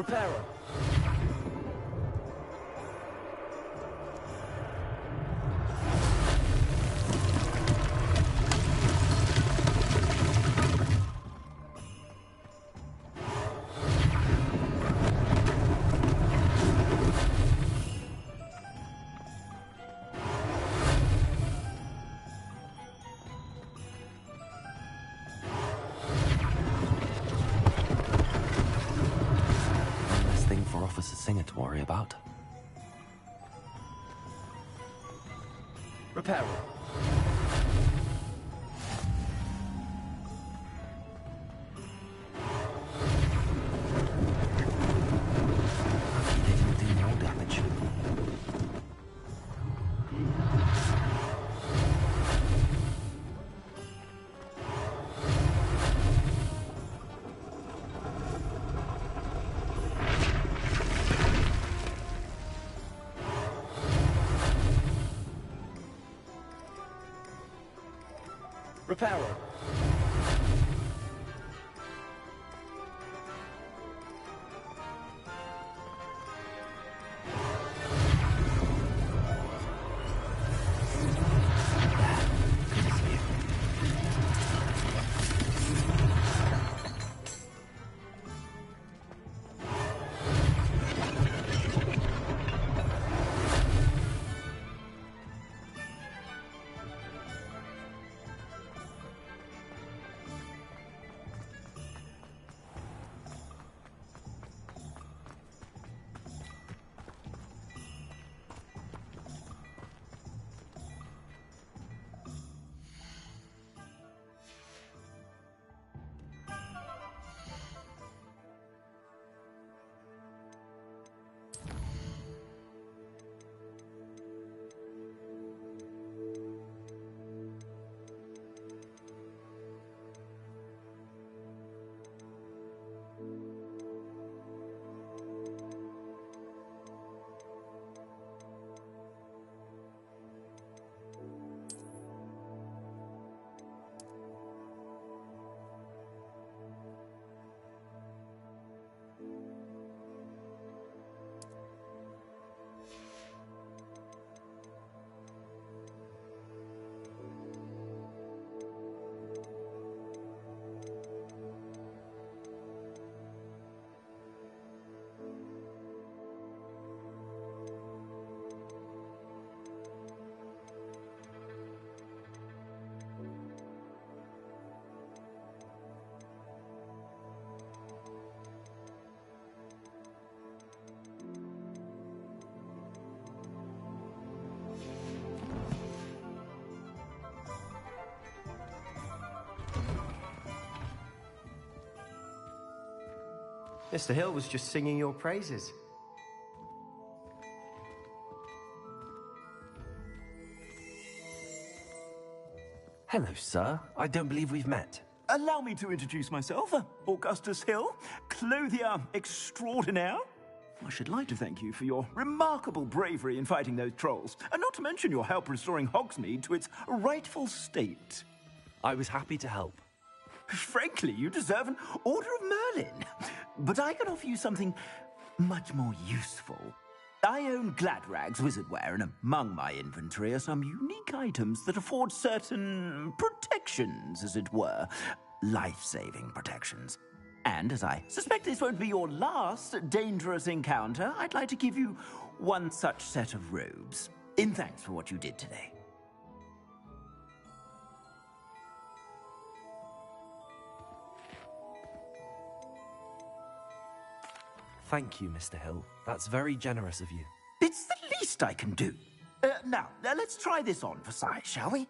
Repairer. Officer Singer to worry about. Repairer. Lucky they didn't do more damage. Repairer. Mr. Hill was just singing your praises. Hello, sir. I don't believe we've met. Allow me to introduce myself, Augustus Hill, clothier extraordinaire. I should like to thank you for your remarkable bravery in fighting those trolls, and not to mention your help restoring Hogsmeade to its rightful state. I was happy to help. Frankly, you deserve an Order of Merlin. But I can offer you something much more useful. I own Gladrag's wizardware, and among my inventory are some unique items that afford certain protections, as it were. Life-saving protections. And as I suspect this won't be your last dangerous encounter, I'd like to give you one such set of robes, in thanks for what you did today. Thank you, Mr. Hill. That's very generous of you. It's the least I can do. Now, let's try this on for size, shall we?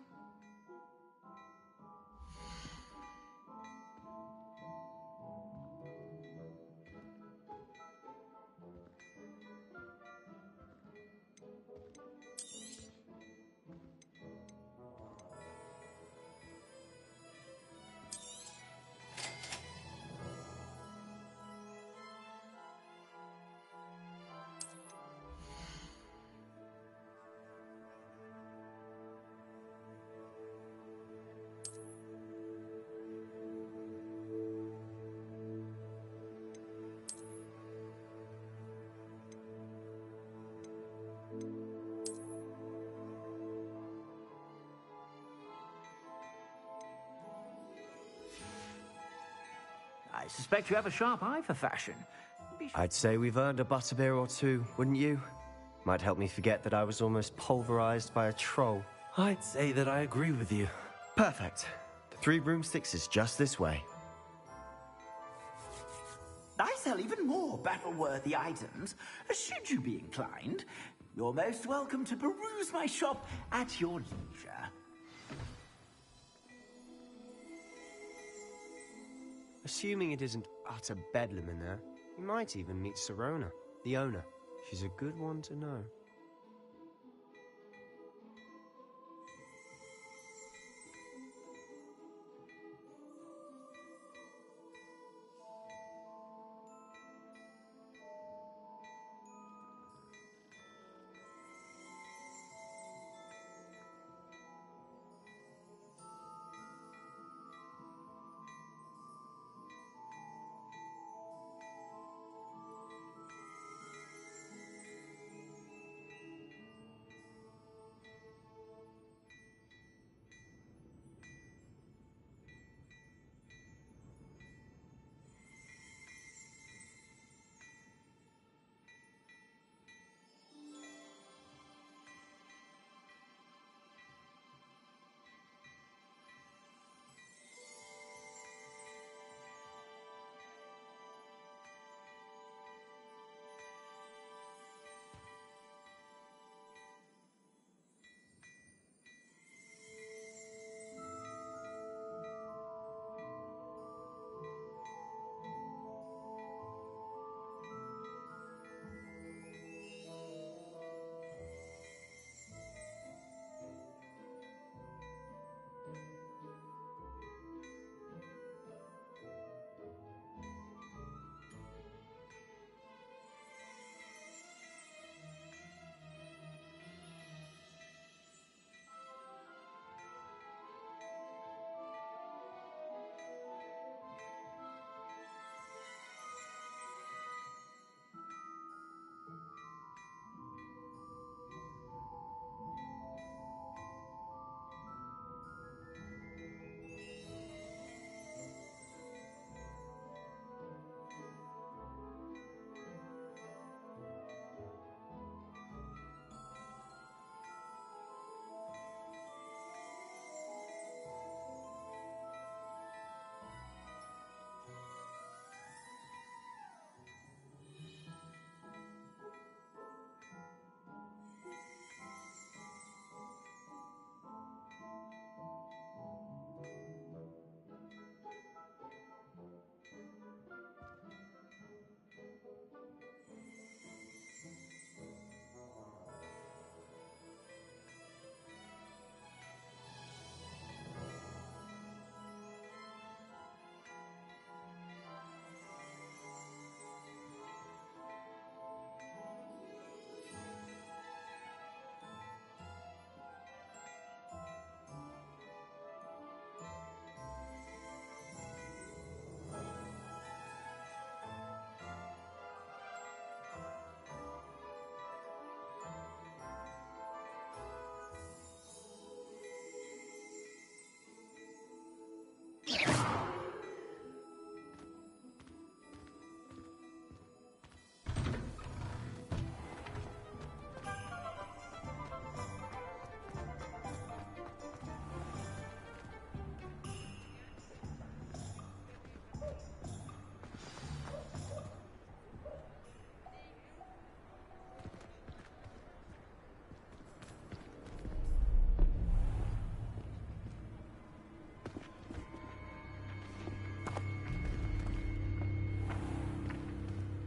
suspect you have a sharp eye for fashion. I'd say we've earned a butterbeer or two, wouldn't you? Might help me forget that I was almost pulverized by a troll. I'd say that I agree with you. Perfect. The 3 broomsticks is just this way. I sell even more battle-worthy items, should you be inclined. You're most welcome to peruse my shop at your leisure. Assuming it isn't utter bedlam in there, you might even meet Sirona, the owner. She's a good one to know.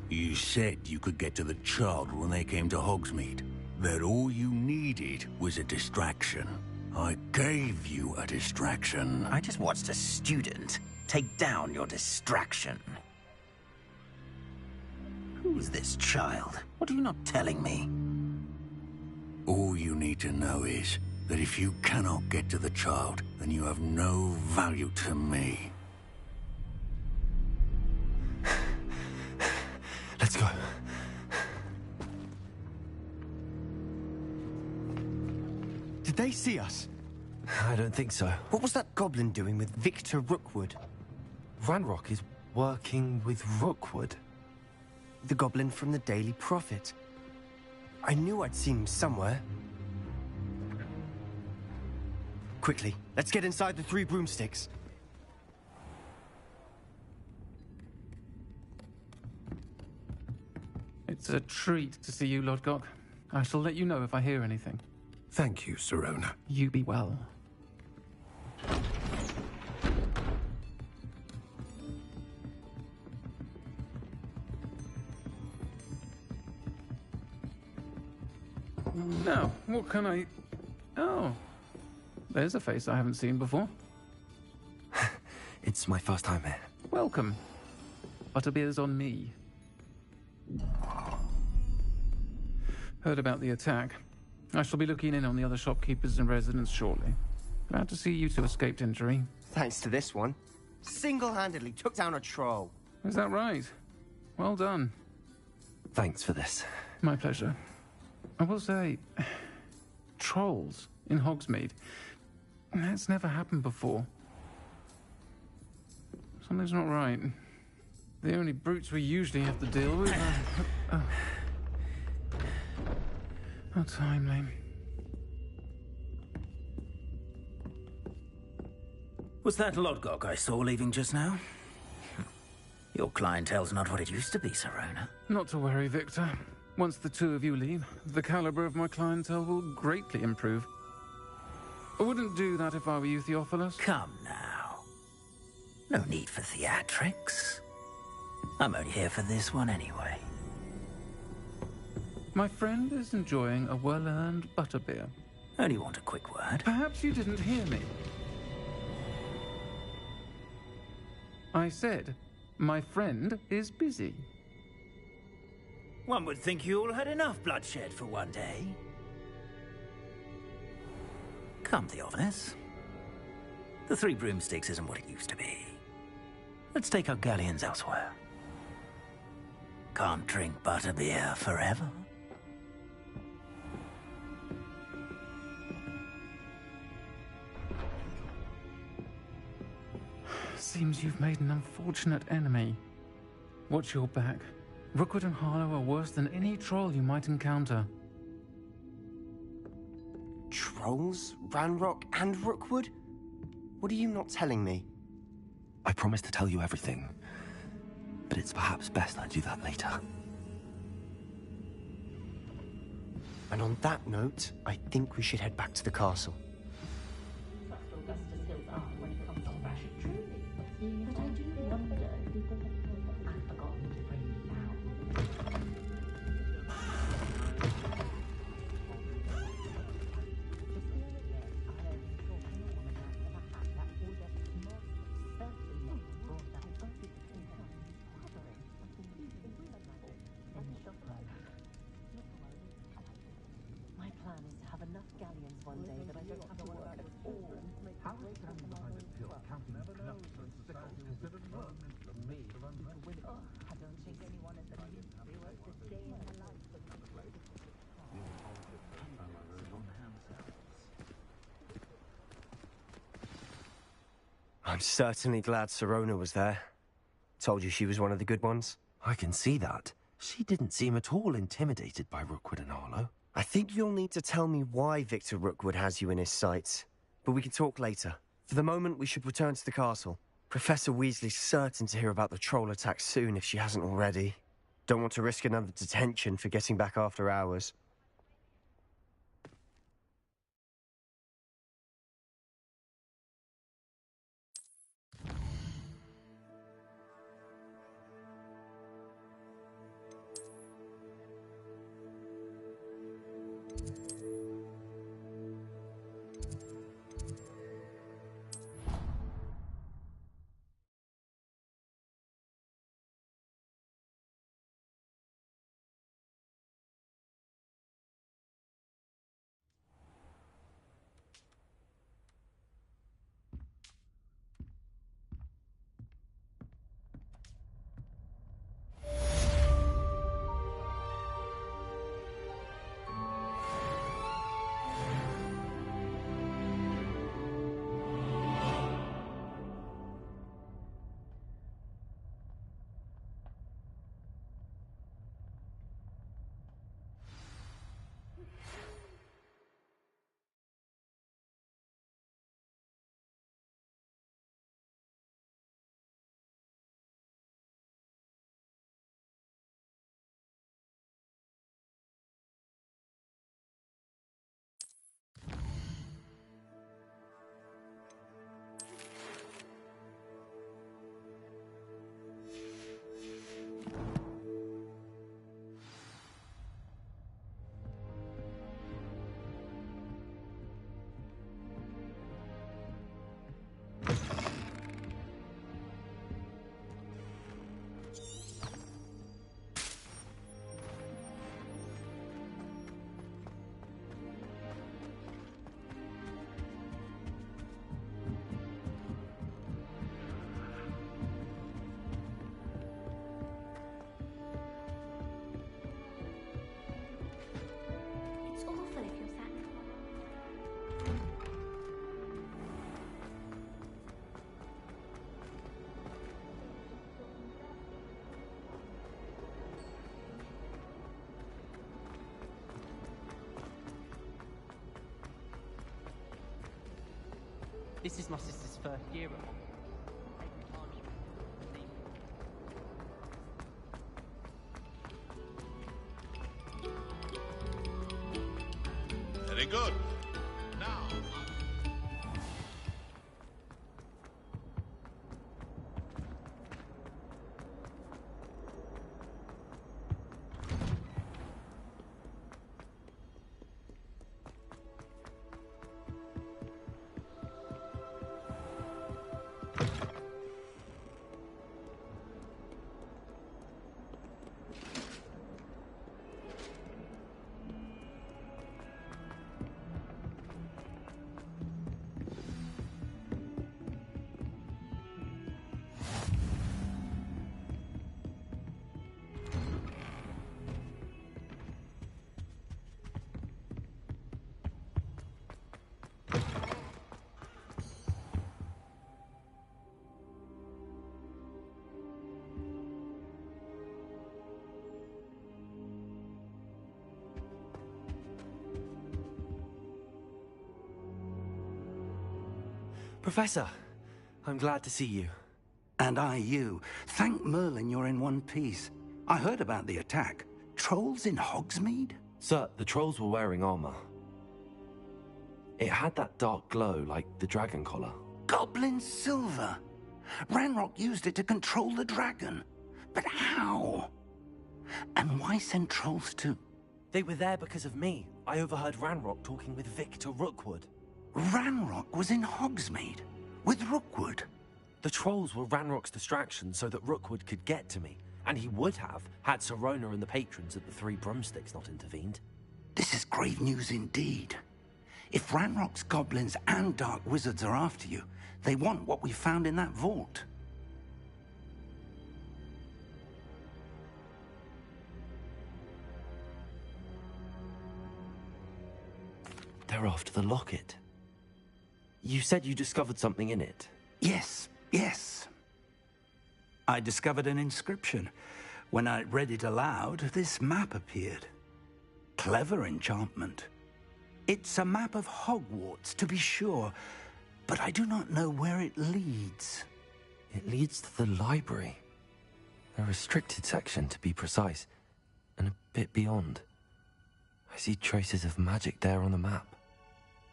You said you could get to the child when they came to Hogsmeade. That all you needed was a distraction. I gave you a distraction. I just watched a student take down your distraction. Who's this child? What are you not telling me? All you need to know is that if you cannot get to the child, then you have no value to me. Let's go. Did they see us? I don't think so. What was that goblin doing with Victor Rookwood? Ranrock is Working with Rookwood? The goblin from the Daily Prophet. I knew I'd seen him somewhere. Quickly, let's get inside the 3 broomsticks. It's a treat to see you, Lodgok. I shall let you know if I hear anything. Thank you, Sirona. You be well. Now, what can I... Oh, there's a face I haven't seen before. It's my first time here. Welcome. Butterbeer's on me. Heard about the attack. I shall be looking in on the other shopkeepers and residents shortly. Glad to see you two escaped injury. Thanks to this one. Single-handedly took down a troll. Is that right? Well done. Thanks for this. My pleasure. I will say, trolls in Hogsmeade. That's never happened before. Something's not right. The only brutes we usually have to deal with are... How timely. Was that Lodgok I saw leaving just now? Your clientele's not what it used to be, Sirona. Not to worry, Victor. Once the two of you leave, the caliber of my clientele will greatly improve. I wouldn't do that if I were you, Theophilus. Come now. No need for theatrics. I'm only here for this one anyway. My friend is enjoying a well-earned butterbeer. Only want a quick word. Perhaps you didn't hear me. I said, my friend is busy. One would think you all had enough bloodshed for one day. Come, Theophilus. The 3 broomsticks isn't what it used to be. Let's take our galleons elsewhere. Can't drink butterbeer forever. Seems you've made an unfortunate enemy. Watch your back. Rookwood and Harlow are worse than any troll you might encounter. Trolls, Ranrock, and Rookwood? What are you not telling me? I promised to tell you everything, but it's perhaps best I do that later. And on that note, I think we should head back to the castle. I'm certainly glad Sirona was there. Told you she was one of the good ones. I can see that. She didn't seem at all intimidated by Rookwood and Harlow. I think you'll need to tell me why Victor Rookwood has you in his sights. But we can talk later. For the moment, we should return to the castle. Professor Weasley's certain to hear about the troll attack soon if she hasn't already. Don't want to risk another detention for getting back after hours. This is my sister's first year at Hogwarts. Very good. Now. Professor, I'm glad to see you. And I you. Thank Merlin you're in one piece. I heard about the attack. Trolls in Hogsmeade? Sir, the trolls were wearing armor. It had that dark glow like the dragon collar. Goblin silver! Ranrock used it to control the dragon. But how? And why send trolls too? They were there because of me. I overheard Ranrock talking with Victor Rookwood. Ranrock was in Hogsmeade? With Rookwood? The trolls were Ranrock's distraction so that Rookwood could get to me. And he would have, had Sirona and the patrons at the Three Broomsticks not intervened. This is grave news indeed. If Ranrock's goblins and dark wizards are after you, they want what we found in that vault. They're after the locket. You said you discovered something in it. Yes, yes. I discovered an inscription. When I read it aloud, this map appeared. Clever enchantment. It's a map of Hogwarts, to be sure, but I do not know where it leads. It leads to the library. A restricted section, to be precise, and a bit beyond. I see traces of magic there on the map.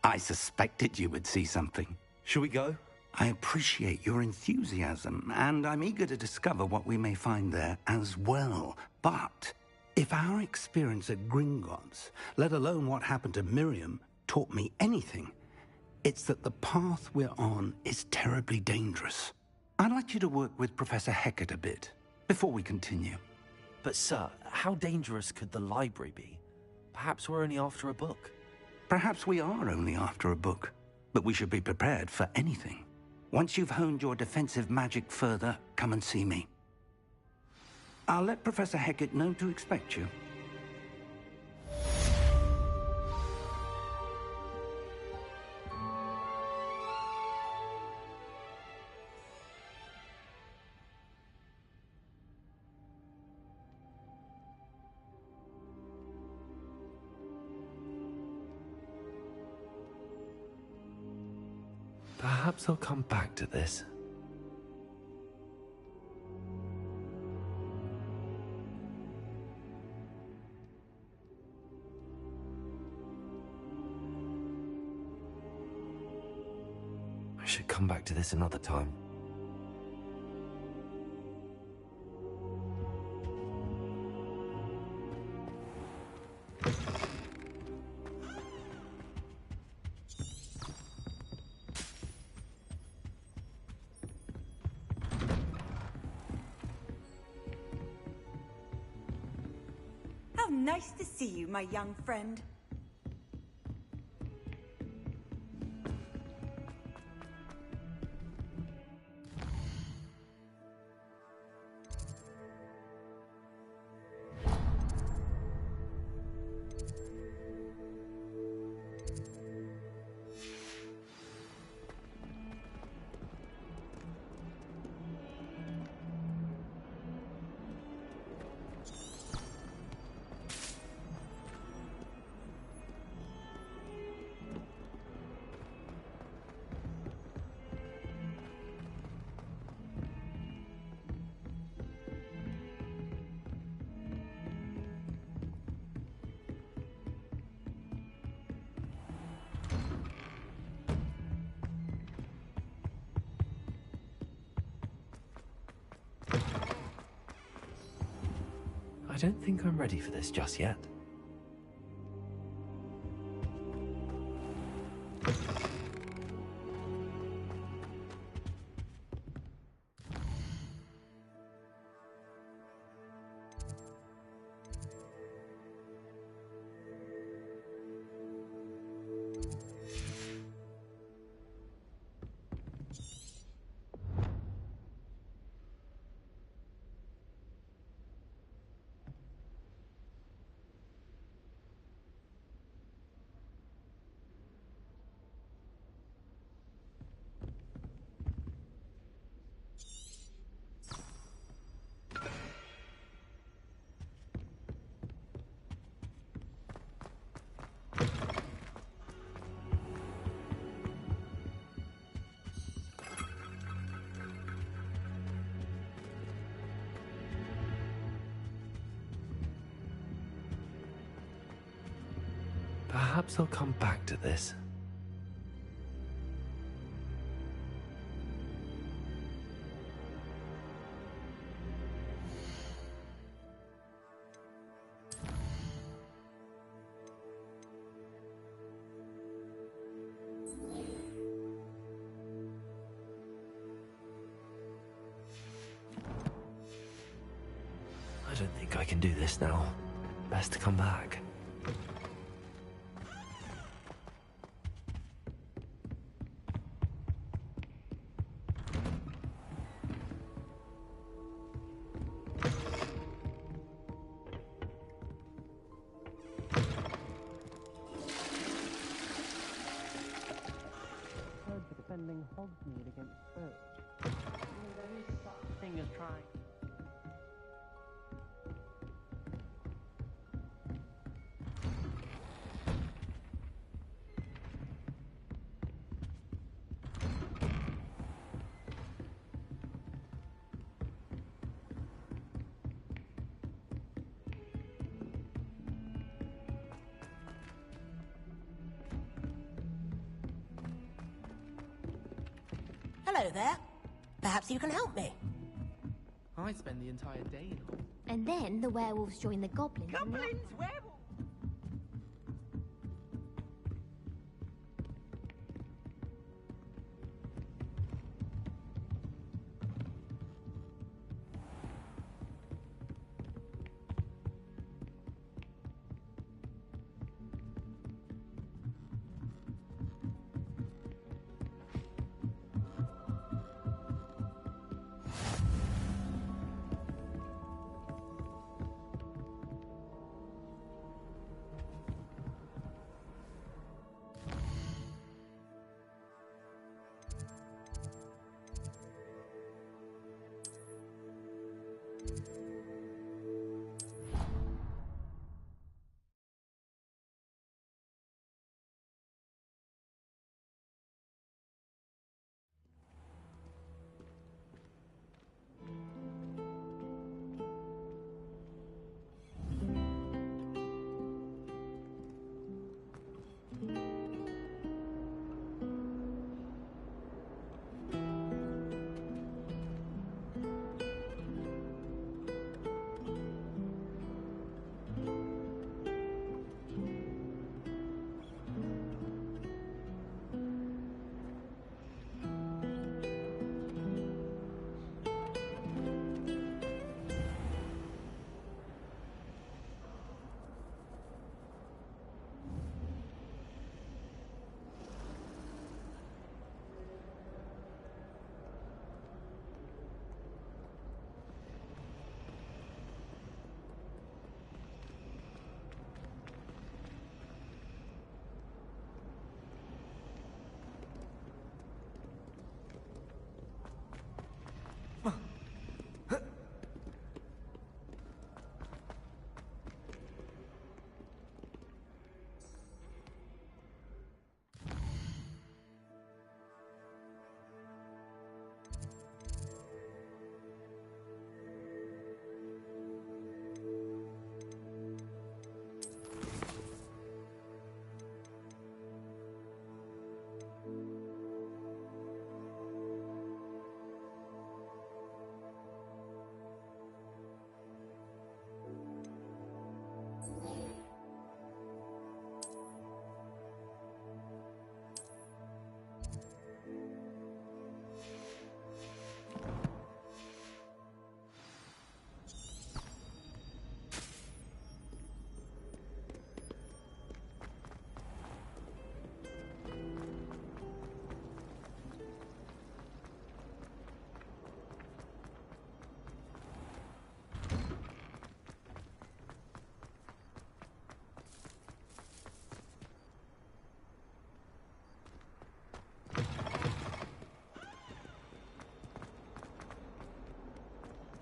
I suspected you would see something. Shall we go? I appreciate your enthusiasm, and I'm eager to discover what we may find there as well. But if our experience at Gringotts, let alone what happened to Miriam, taught me anything, it's that the path we're on is terribly dangerous. I'd like you to work with Professor Hecat a bit before we continue. But sir, how dangerous could the library be? Perhaps we're only after a book. Perhaps we are only after a book, but we should be prepared for anything. Once you've honed your defensive magic further, come and see me. I'll let Professor Hecat know to expect you. Perhaps I'll come back to this. I should come back to this another time. Nice to see you, my young friend. don't think I'm ready for this just yet. Perhaps I'll come back to this. I don't think I can do this now. Best to come back. Defending Hogsmeade against Birch. There is such a thing as trying. Hello there. Perhaps you can help me. I spend the entire day in Hogwarts. And then the werewolves join the goblins. Goblins, werewolves.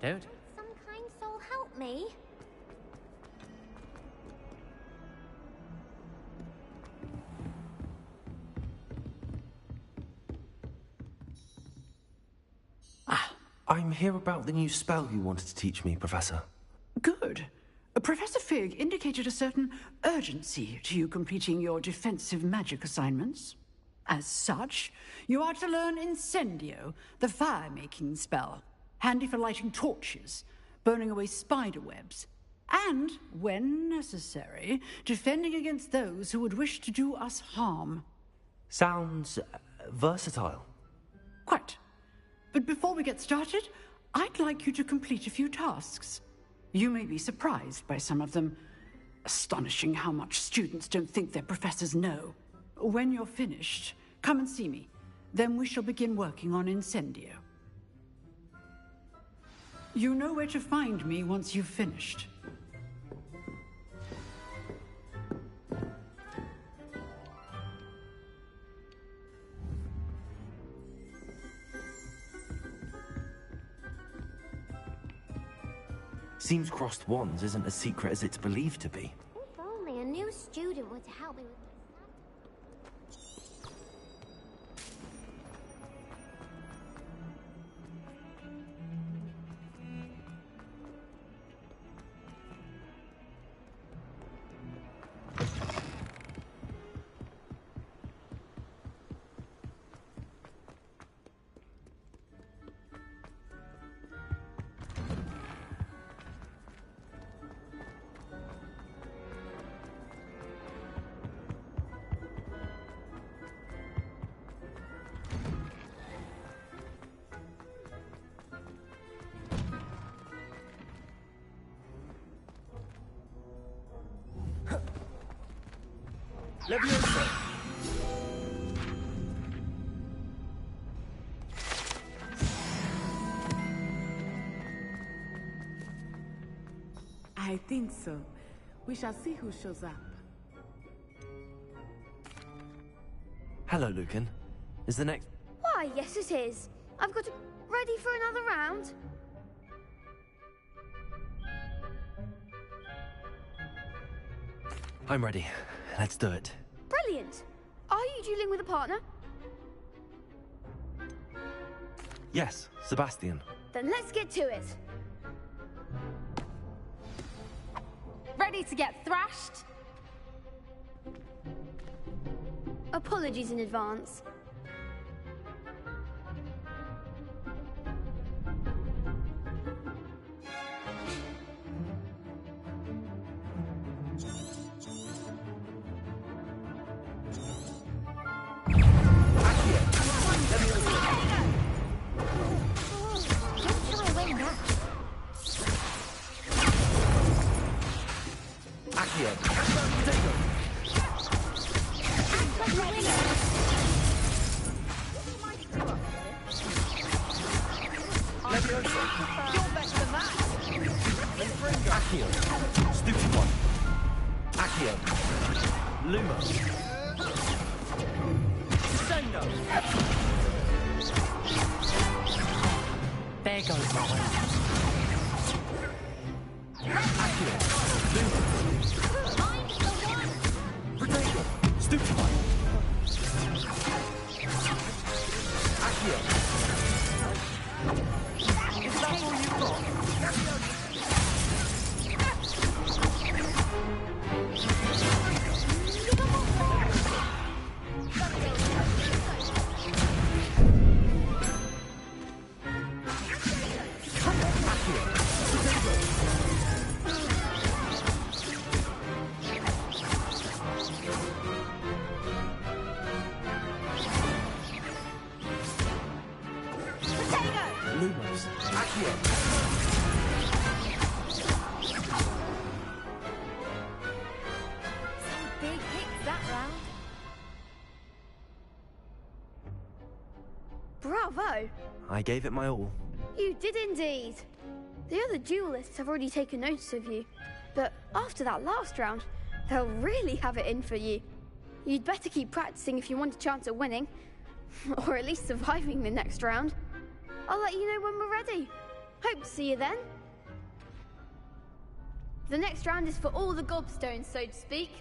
Dude? Some kind soul help me? I'm here about the new spell you wanted to teach me, Professor. Good. Professor Fig indicated a certain urgency to you completing your defensive magic assignments. As such, you are to learn Incendio, the fire-making spell, handy for lighting torches, burning away spider webs, and, when necessary, defending against those who would wish to do us harm. Sounds versatile. Quite. But before we get started, I'd like you to complete a few tasks. You may be surprised by some of them. Astonishing how much students don't think their professors know. When you're finished, come and see me. Then we shall begin working on Incendio. You know where to find me once you've finished. Seems crossed wands isn't as secret as it's believed to be. If only a new student were to help me with Leviosa! I think so. We shall see who shows up. Hello, Lucan. Is the next... Why, yes it is. I've got to... Ready for another round? I'm ready. Let's do it. Brilliant. Are you dueling with a partner? Yes, Sebastian. Then let's get to it. Ready to get thrashed? Apologies in advance. There goes my way. Some big hits that round. Bravo! I gave it my all. You did indeed. The other duelists have already taken notice of you, but after that last round, they'll really have it in for you. You'd better keep practicing if you want a chance at winning, or at least surviving the next round. I'll let you know when we're ready. Hope to see you then. The next round is for all the gobstones, so to speak.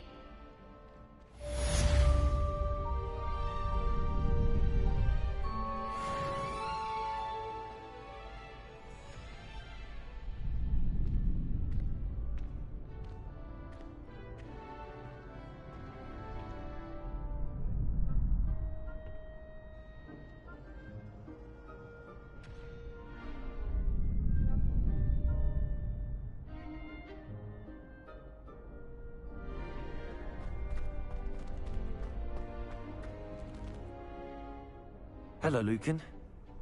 Hello, Lucan.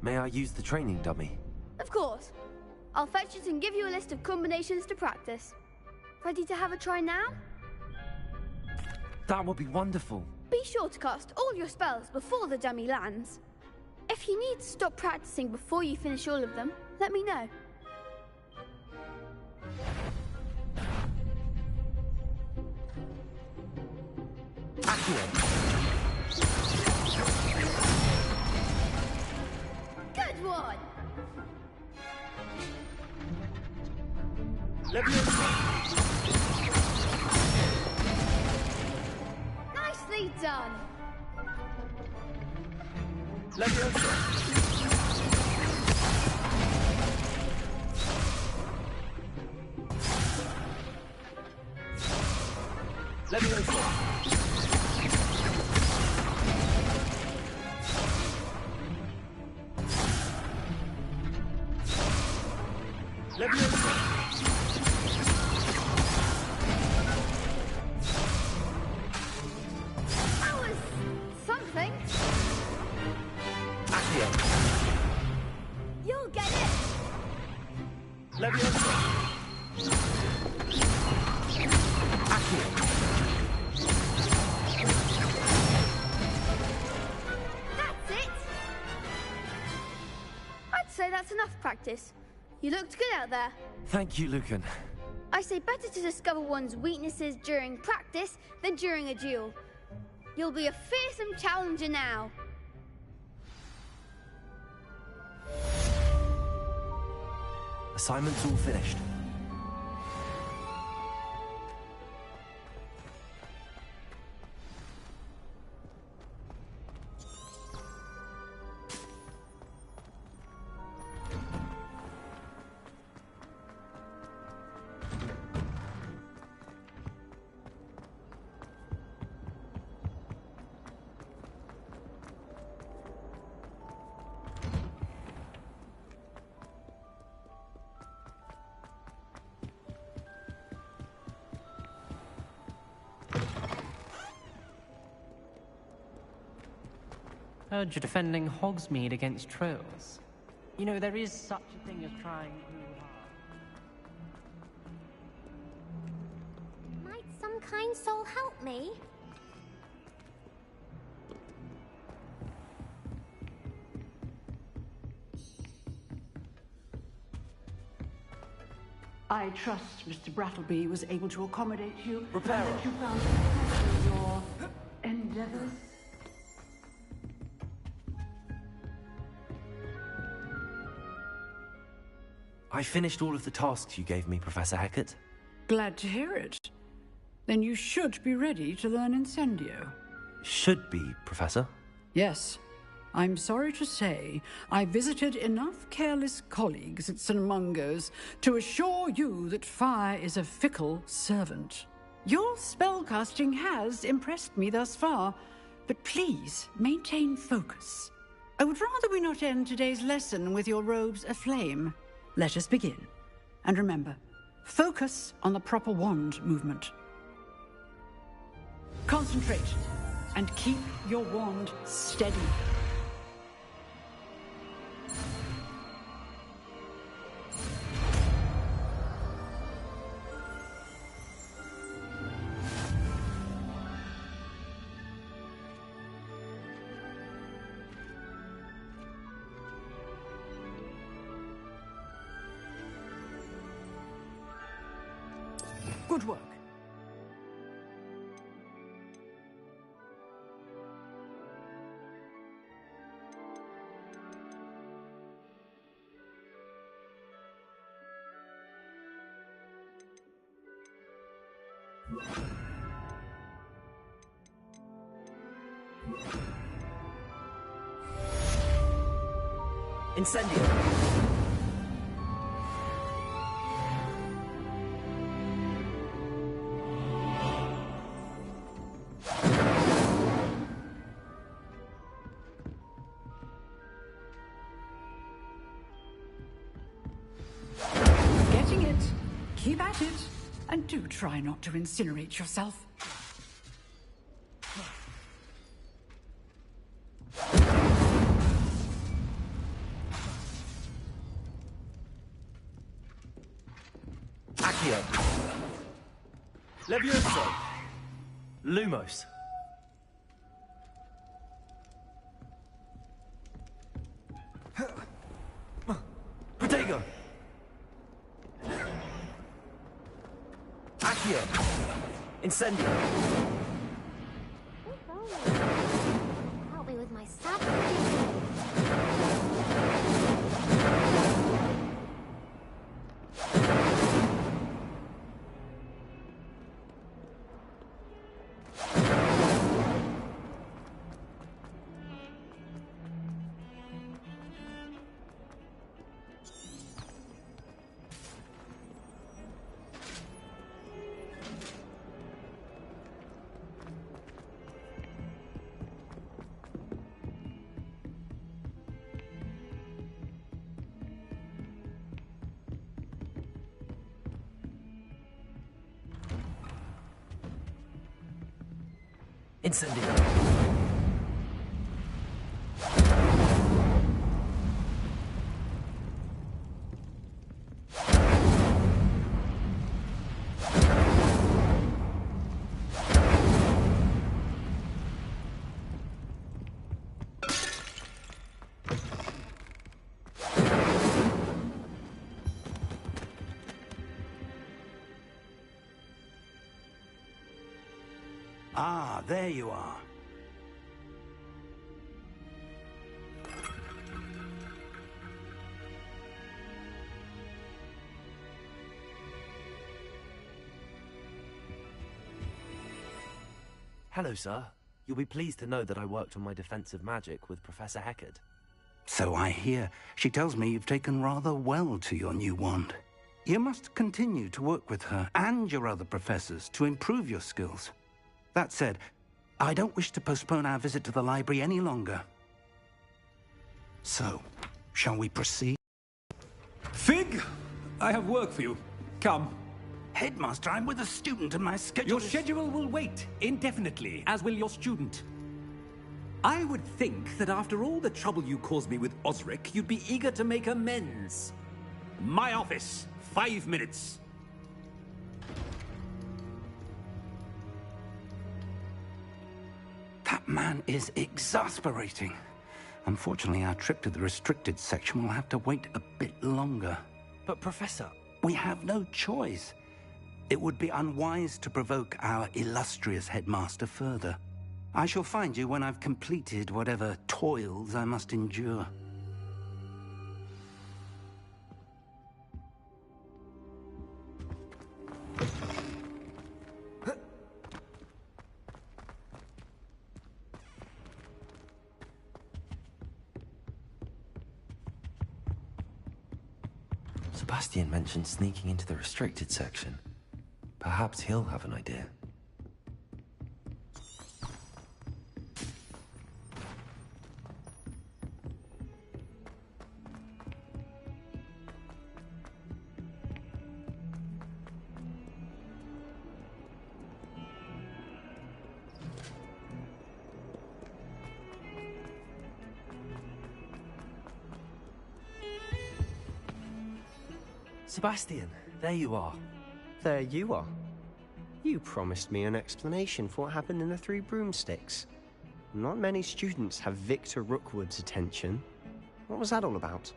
May I use the training dummy? Of course. I'll fetch it and give you a list of combinations to practice. Ready to have a try now? That would be wonderful. Be sure to cast all your spells before the dummy lands. If you need to stop practicing before you finish all of them, let me know. Good one! Nicely done! That was something. You'll get it. That's it. I'd say that's enough practice. You looked good out there. Thank you, Lucan. I say better to discover one's weaknesses during practice than during a duel. You'll be a fearsome challenger now. Assignment's all finished. Heard you're defending Hogsmeade against trolls. You know, there is such a thing as trying too hard. Might some kind soul help me? I trust Mr. Brattleby was able to accommodate you. Reparo. And that you found success in your endeavors. I finished all of the tasks you gave me, Professor Hecat. Glad to hear it. Then you should be ready to learn Incendio. Should be, Professor. Yes. I'm sorry to say I visited enough careless colleagues at St. Mungo's to assure you that fire is a fickle servant. Your spellcasting has impressed me thus far, but please maintain focus. I would rather we not end today's lesson with your robes aflame. Let us begin. And remember, focus on the proper wand movement. Concentrate and keep your wand steady. Good work. Incendio! Getting it. Keep at it. And do try not to incinerate yourself. Accio. Levioso. Lumos. Protego. Accio. Incendio. Help me with my sap. Incendio. Ah, there you are. Hello, sir. You'll be pleased to know that I worked on my defensive magic with Professor Heckard. So I hear. She tells me you've taken rather well to your new wand. You must continue to work with her and your other professors to improve your skills. That said, I don't wish to postpone our visit to the library any longer. So, shall we proceed? Fig, I have work for you. Come. Headmaster, I'm with a student and my schedule Your schedule will wait indefinitely, as will your student. I would think that after all the trouble you caused me with Osric, you'd be eager to make amends. My office, 5 minutes. That man is exasperating. Unfortunately, our trip to the restricted section will have to wait a bit longer. But, Professor... We have no choice. It would be unwise to provoke our illustrious headmaster further. I shall find you when I've completed whatever toils I must endure. Sebastian mentioned sneaking into the restricted section. Perhaps he'll have an idea. Sebastian, there you are. There you are. You promised me an explanation for what happened in the Three Broomsticks. Not many students have Victor Rookwood's attention. What was that all about?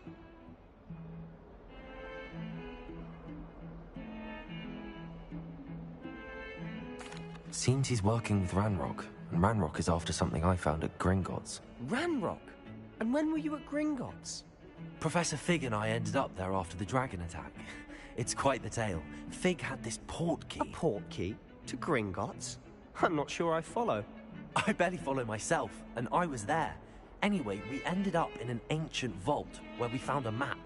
Seems he's working with Ranrock, and Ranrock is after something I found at Gringotts. Ranrock? And when were you at Gringotts? Professor Fig and I ended up there after the dragon attack. It's quite the tale. Fig had this port key. A port key? To Gringotts? I'm not sure I follow. I barely follow myself, and I was there. Anyway, we ended up in an ancient vault where we found a map.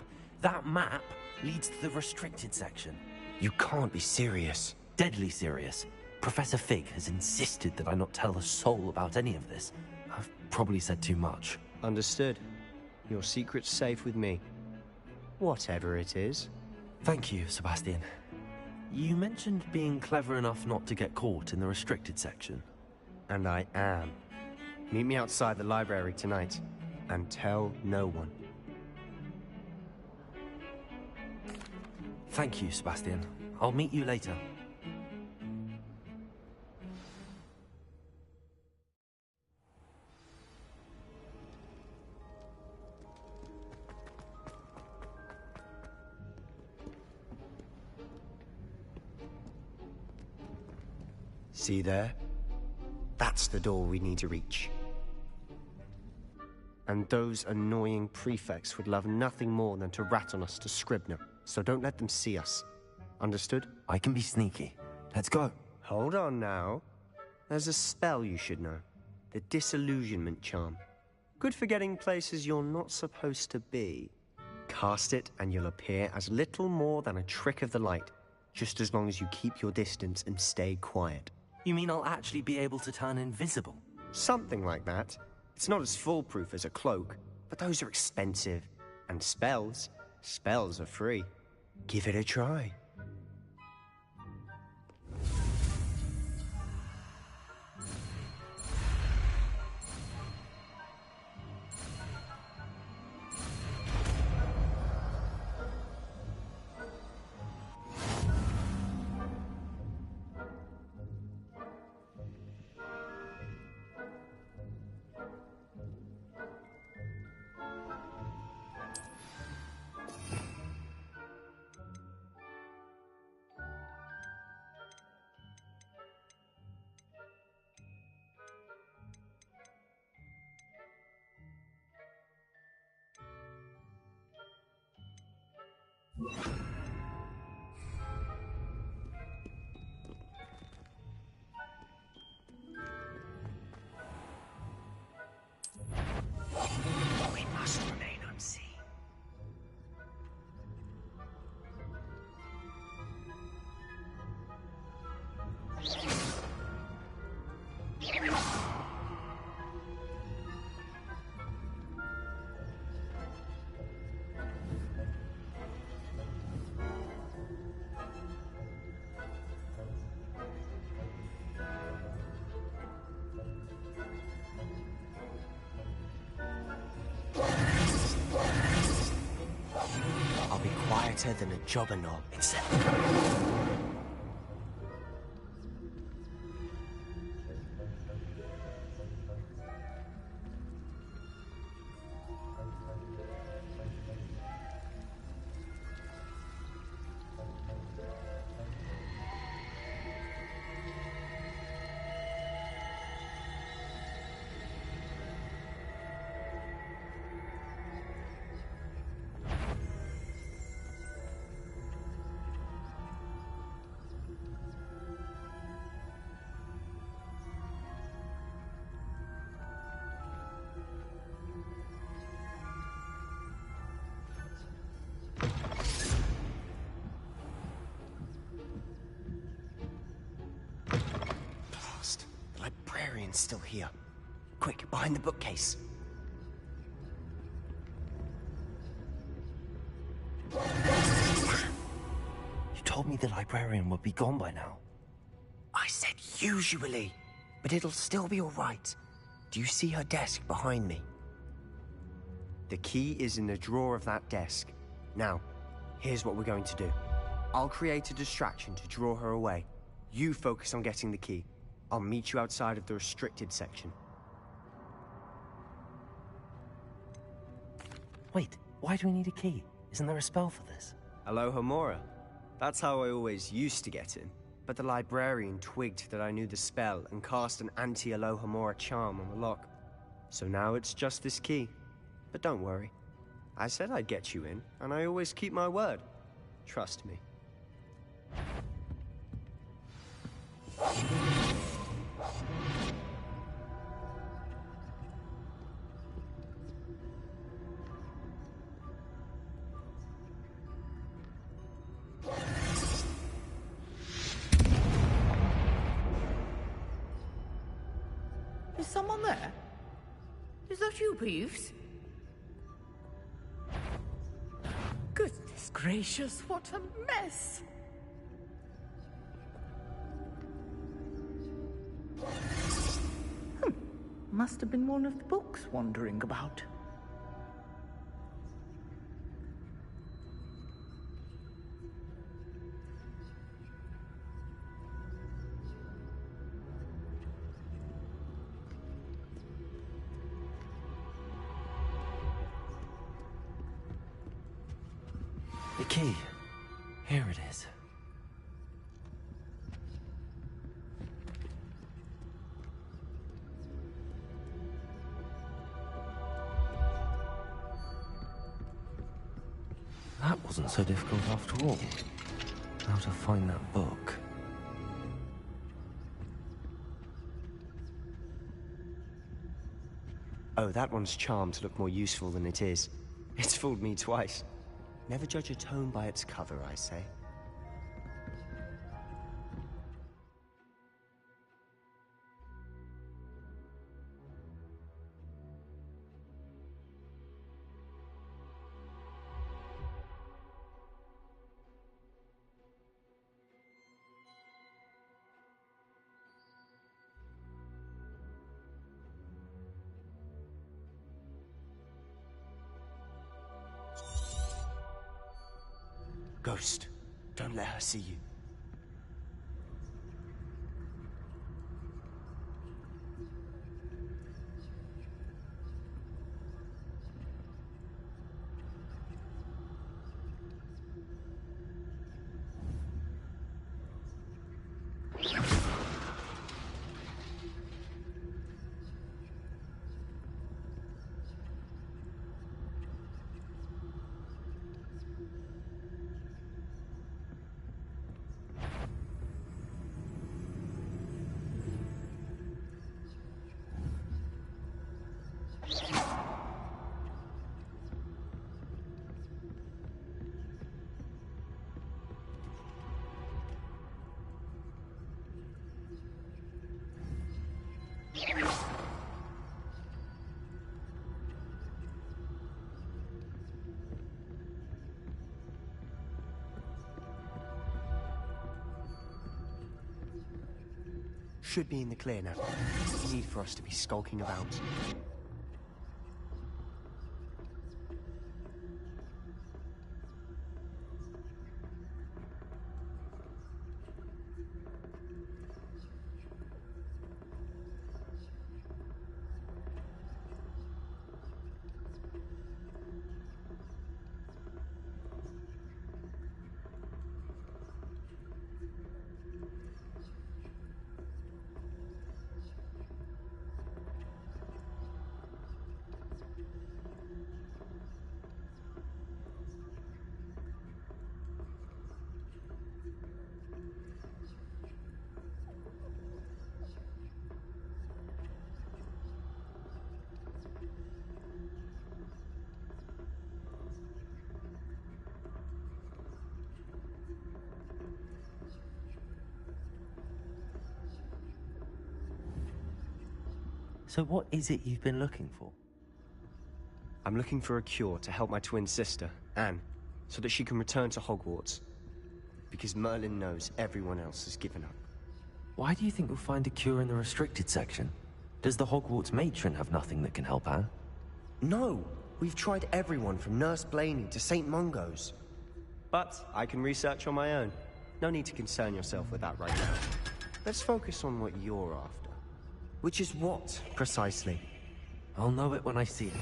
That map leads to the restricted section. You can't be serious. Deadly serious. Professor Fig has insisted that I not tell a soul about any of this. I've probably said too much. Understood. Your secret's safe with me. Whatever it is. Thank you, Sebastian. You mentioned being clever enough not to get caught in the restricted section. And I am. Meet me outside the library tonight, and tell no one. Thank you, Sebastian. I'll meet you later. See there? That's the door we need to reach. And those annoying prefects would love nothing more than to rat on us to Scribner, so don't let them see us. Understood? I can be sneaky. Let's go. Hold on now. There's a spell you should know. The Disillusionment Charm. Good for getting places you're not supposed to be. Cast it and you'll appear as little more than a trick of the light, just as long as you keep your distance and stay quiet. You mean I'll actually be able to turn invisible? Something like that. It's not as foolproof as a cloak, but those are expensive. And spells are free. Give it a try. We must remain unseen. I'll be quieter than a jobber knob, except... The librarian's still here. Quick, behind the bookcase. You told me the librarian would be gone by now. I said usually, but it'll still be all right. Do you see her desk behind me? The key is in the drawer of that desk. Now, here's what we're going to do. I'll create a distraction to draw her away. You focus on getting the key. I'll meet you outside of the restricted section. Wait, why do we need a key? Isn't there a spell for this? Aloha Mora. That's how I always used to get in. but the librarian twigged that I knew the spell and cast an anti-Alohomora charm on the lock. So now it's just this key. But don't worry. I said I'd get you in, and I always keep my word. Trust me. Is someone there? Is that you, Peeves? Goodness gracious, what a mess! Must have been one of the books wandering about. The key. Here it is. That wasn't so difficult after all. How to find that book. Oh, that one's charmed to look more useful than it is. It's fooled me twice. Never judge a tome by its cover, I say. Ghost, don't let her see you. Should be in the clear now. No need for us to be skulking about. So what is it you've been looking for? I'm looking for a cure to help my twin sister, Anne, so that she can return to Hogwarts. Because Merlin knows everyone else has given up. Why do you think you'll find a cure in the restricted section? Does the Hogwarts matron have nothing that can help Anne? No! We've tried everyone from Nurse Blaney to St. Mungo's. But I can research on my own. No need to concern yourself with that right now. Let's focus on what you're after. Which is what, precisely? I'll know it when I see it.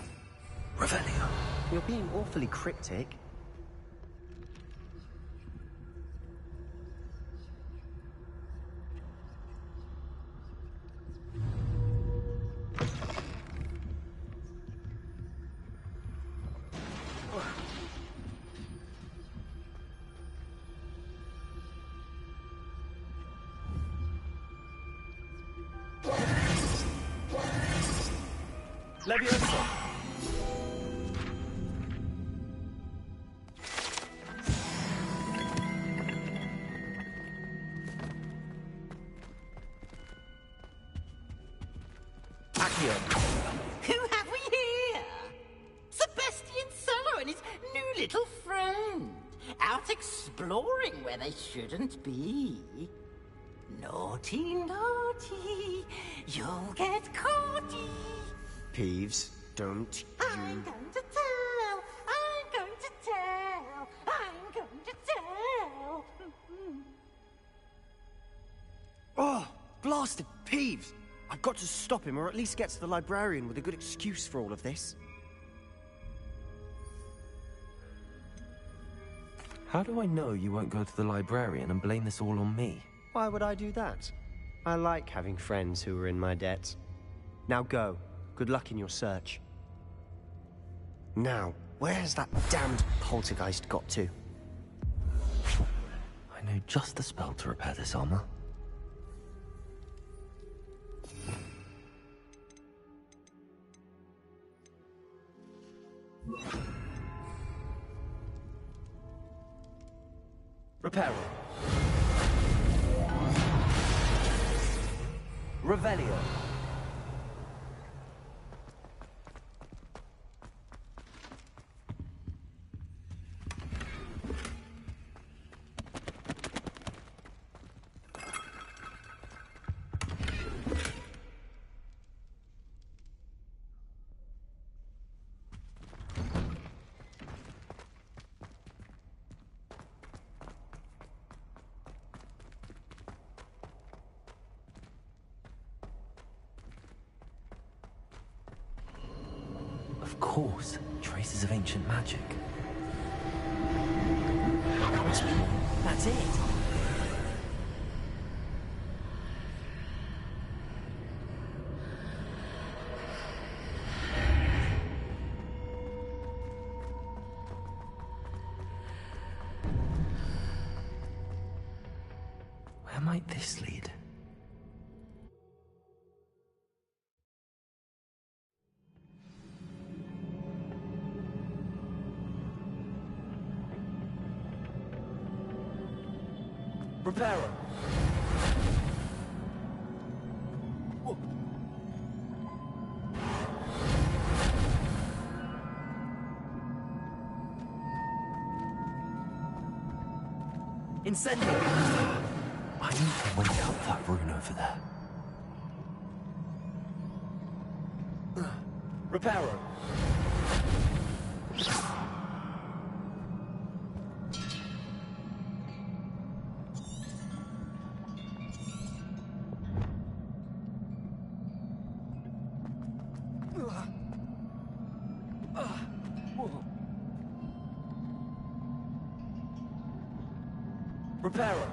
Revelio. You're being awfully cryptic. Leviosa. Who have we here? Sebastian Solo and his new little friend. Out exploring where they shouldn't be. Naughty, naughty. You'll get caughty. Peeves, don't I'm going to tell. I'm going to tell. I'm going to tell. Oh, blasted Peeves! I've got to stop him, or at least get to the librarian with a good excuse for all of this. How do I know you won't go to the librarian and blame this all on me? Why would I do that? I like having friends who are in my debt. Now go. Good luck in your search. Now, where's that damned poltergeist got to? I know just the spell to repair this armor. Reparo. Revelio. Of course, traces of ancient magic. That's it. Where might this lead? Reparo. Incendio. I need to wake up that rune over there. Reparo. Reparo.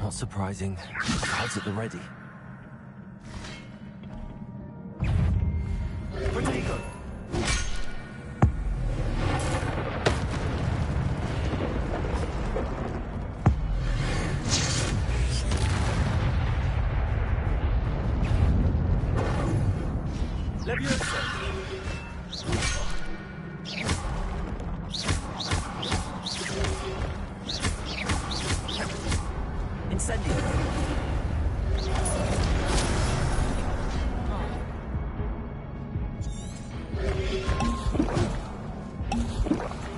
Not surprising. Crowds at the ready. Protego. Leviosa. Incendio.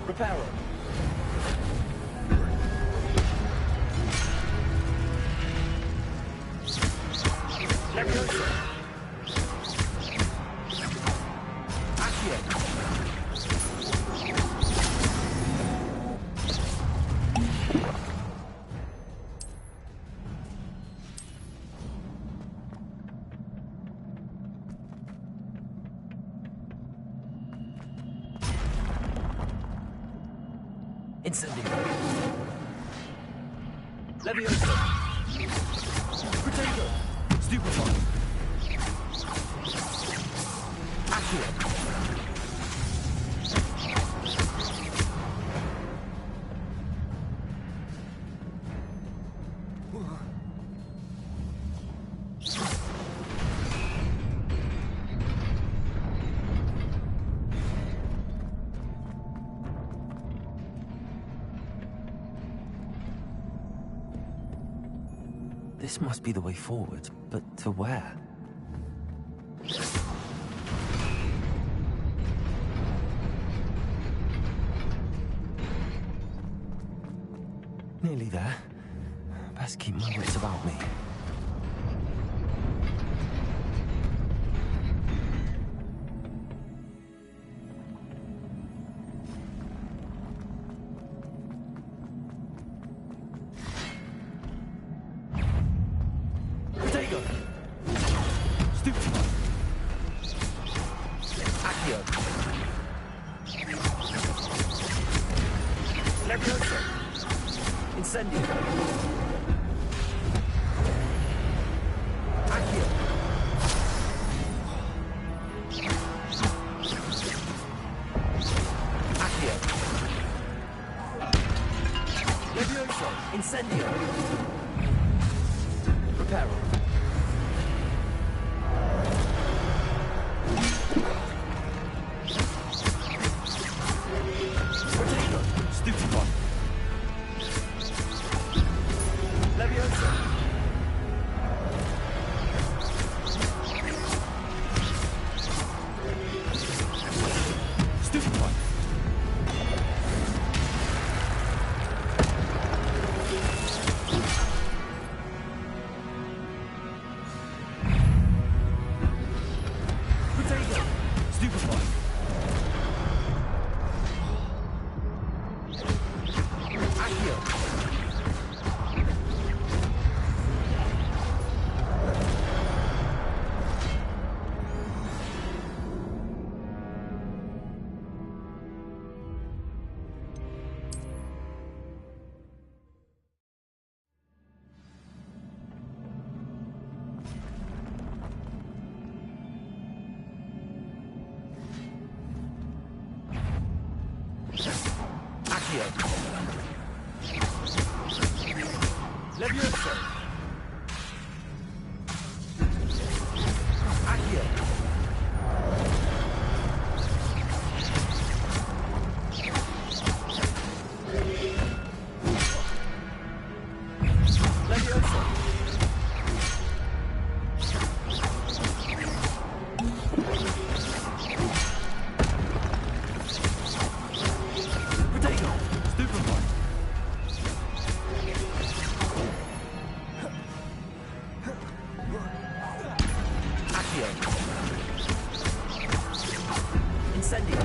Reparo. Leviosa. Incendio. Leviosa. Protego. Stupefy. Accio. This must be the way forward, but to where? Nearly there. Best keep my wits about me. Potato! Stupid! Accio! Levioso! Incendio! Accio! Accio! Levioso! Incendio! Reparo! Potato! Stupid one! Levioso! Stupid one! Potato! Stupid one! Accio! Accio! Levioso! Accio! Levioso! Potato! Stupid one! Accio! Incendio!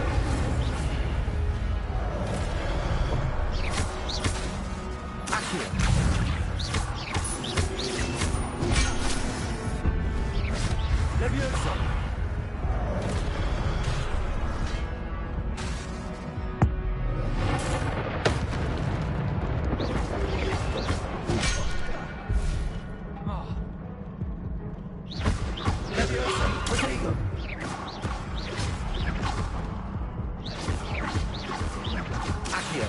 Accio! Levioso! Levioso! Potato! Accio!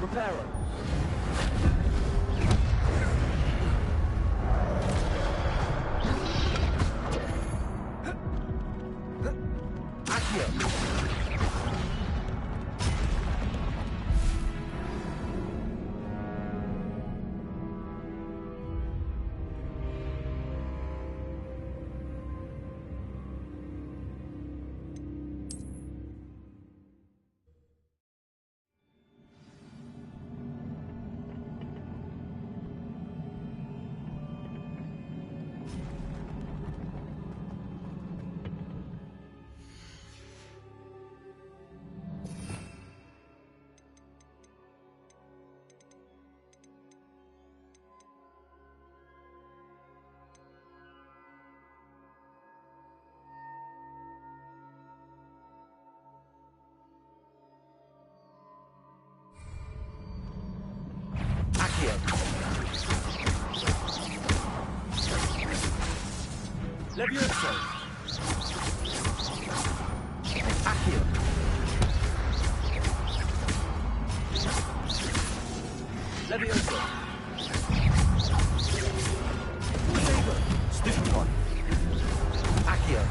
Reparo! Accio! Accio! Levioso! Accio! Levioso! Potato! Stupid one! Accio!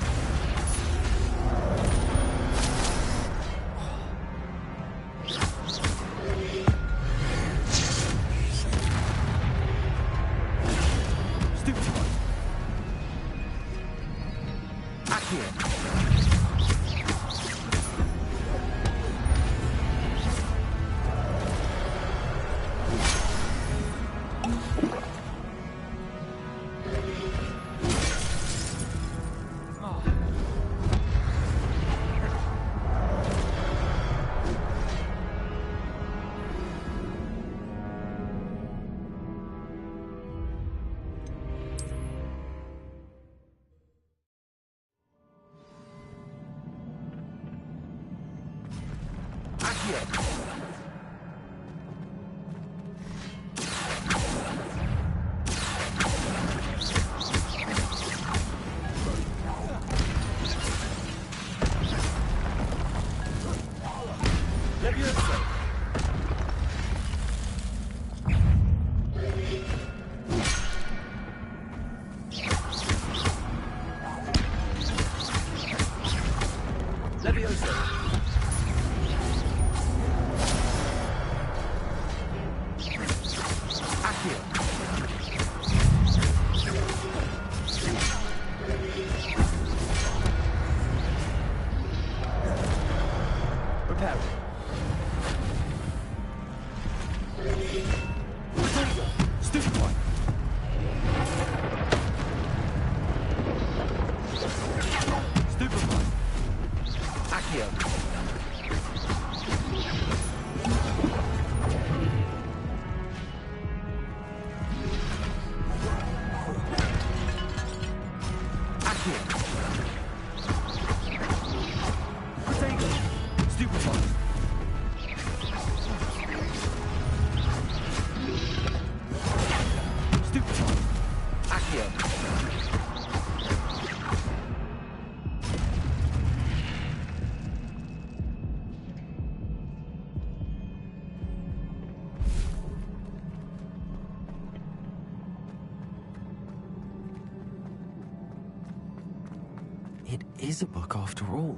It is a book after all.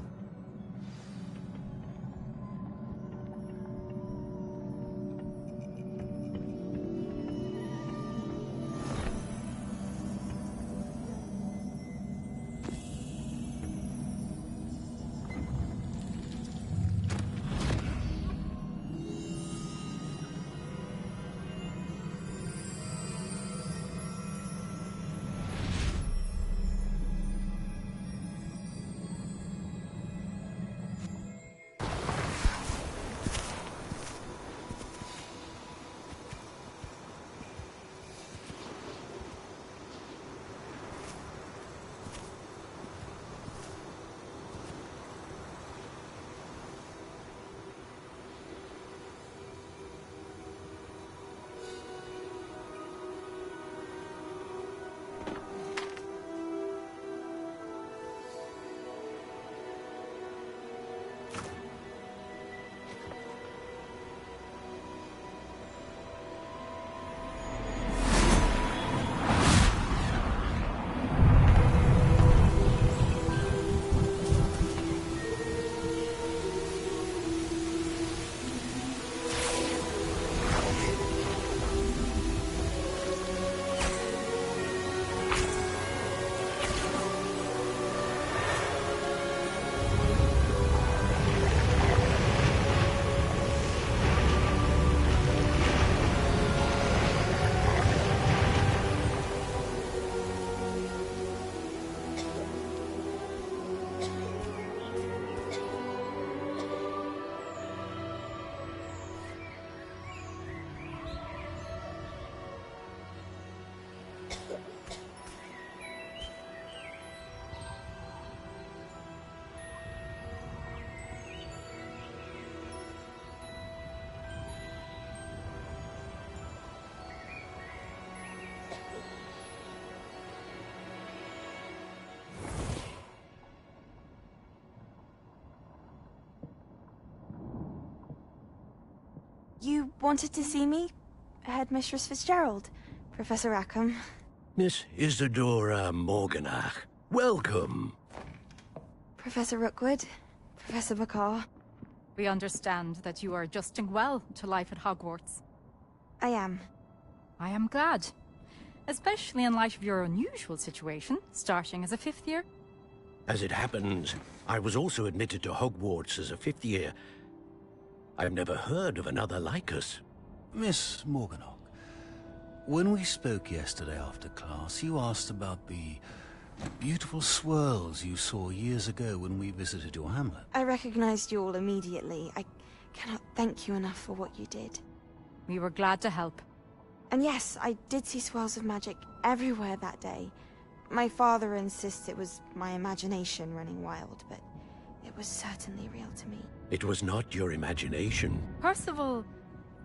You wanted to see me? Headmistress Fitzgerald, Professor Rackham. Miss Isadora Morganach, welcome. Professor Rookwood, Professor Bakar. We understand that you are adjusting well to life at Hogwarts. I am. I am glad. Especially in light of your unusual situation, starting as a 5th year. As it happens, I was also admitted to Hogwarts as a 5th year. I've never heard of another like us. Miss Morganach, when we spoke yesterday after class, you asked about the beautiful swirls you saw years ago when we visited your hamlet. I recognized you all immediately. I cannot thank you enough for what you did. We were glad to help. And yes, I did see swirls of magic everywhere that day. My father insists it was my imagination running wild, but it was certainly real to me. It was not your imagination. Percival,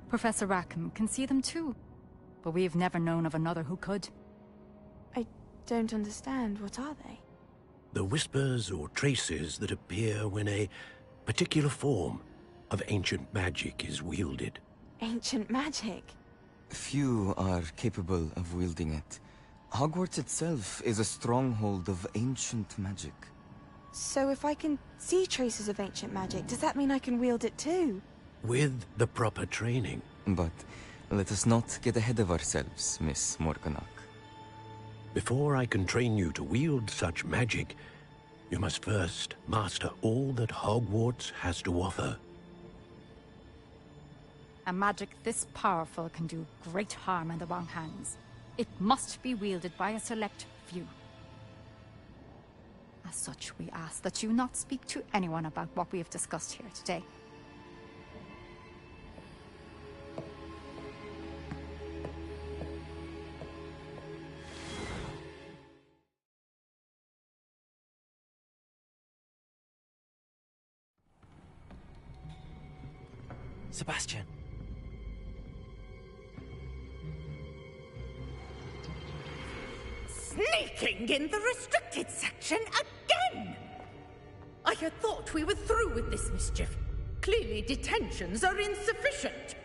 Professor Rackham can see them too. But we've never known of another who could. I don't understand. What are they? The whispers or traces that appear when a particular form of ancient magic is wielded. Ancient magic? Few are capable of wielding it. Hogwarts itself is a stronghold of ancient magic. So if I can see traces of ancient magic, does that mean I can wield it too? With the proper training. But let us not get ahead of ourselves, Miss Morganach. Before I can train you to wield such magic, you must first master all that Hogwarts has to offer. A magic this powerful can do great harm in the wrong hands. It must be wielded by a select few. As such, we ask that you not speak to anyone about what we have discussed here today. Sebastian. Sneaking in the restricted section again! I had thought we were through with this mischief. Clearly detentions are insufficient.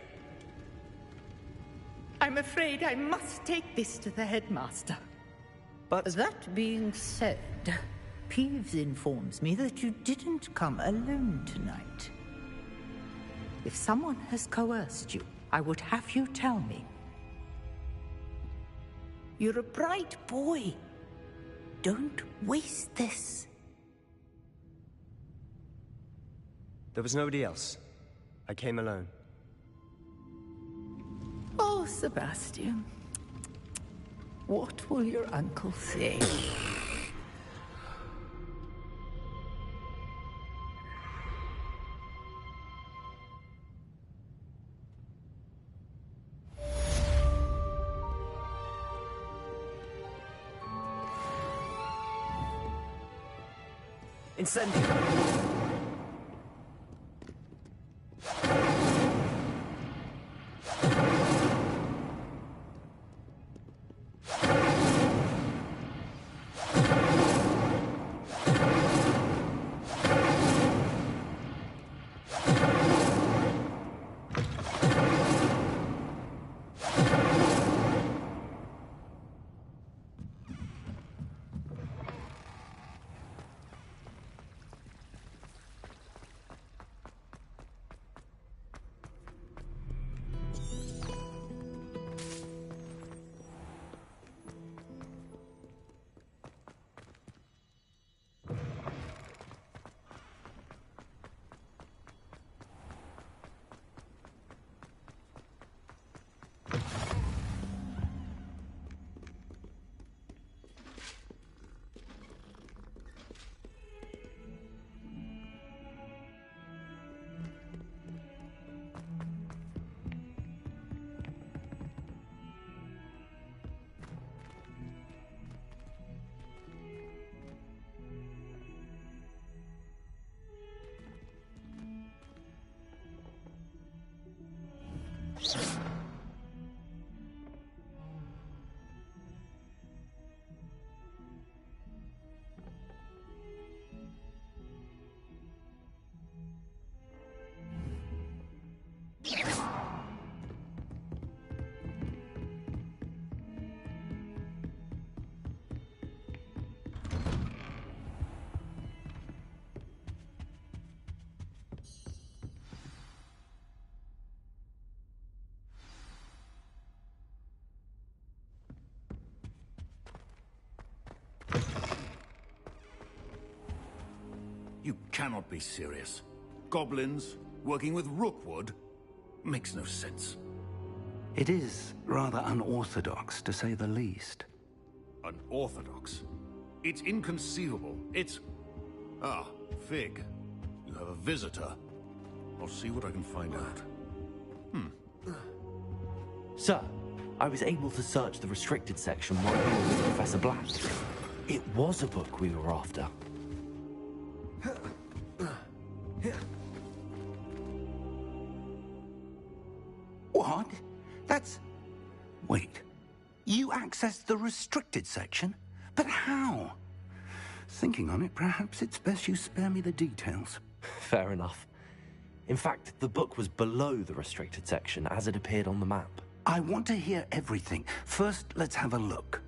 I'm afraid I must take this to the headmaster. But that being said, Peeves informs me that you didn't come alone tonight. If someone has coerced you, I would have you tell me. You're a bright boy. Don't waste this. There was nobody else. I came alone. Oh, Sebastian. What will your uncle say? Incendio! You cannot be serious. Goblins working with Rookwood makes no sense. It is rather unorthodox, to say the least. Unorthodox? It's inconceivable. It's... Ah, Fig. You have a visitor. I'll see what I can find out. Sir, I was able to search the restricted section while you were with Professor Black. It was a book we were after. What? That's... Wait. You accessed the restricted section? But how? Thinking on it, perhaps it's best you spare me the details. Fair enough. In fact, the book was below the restricted section as it appeared on the map. I want to hear everything. First, let's have a look.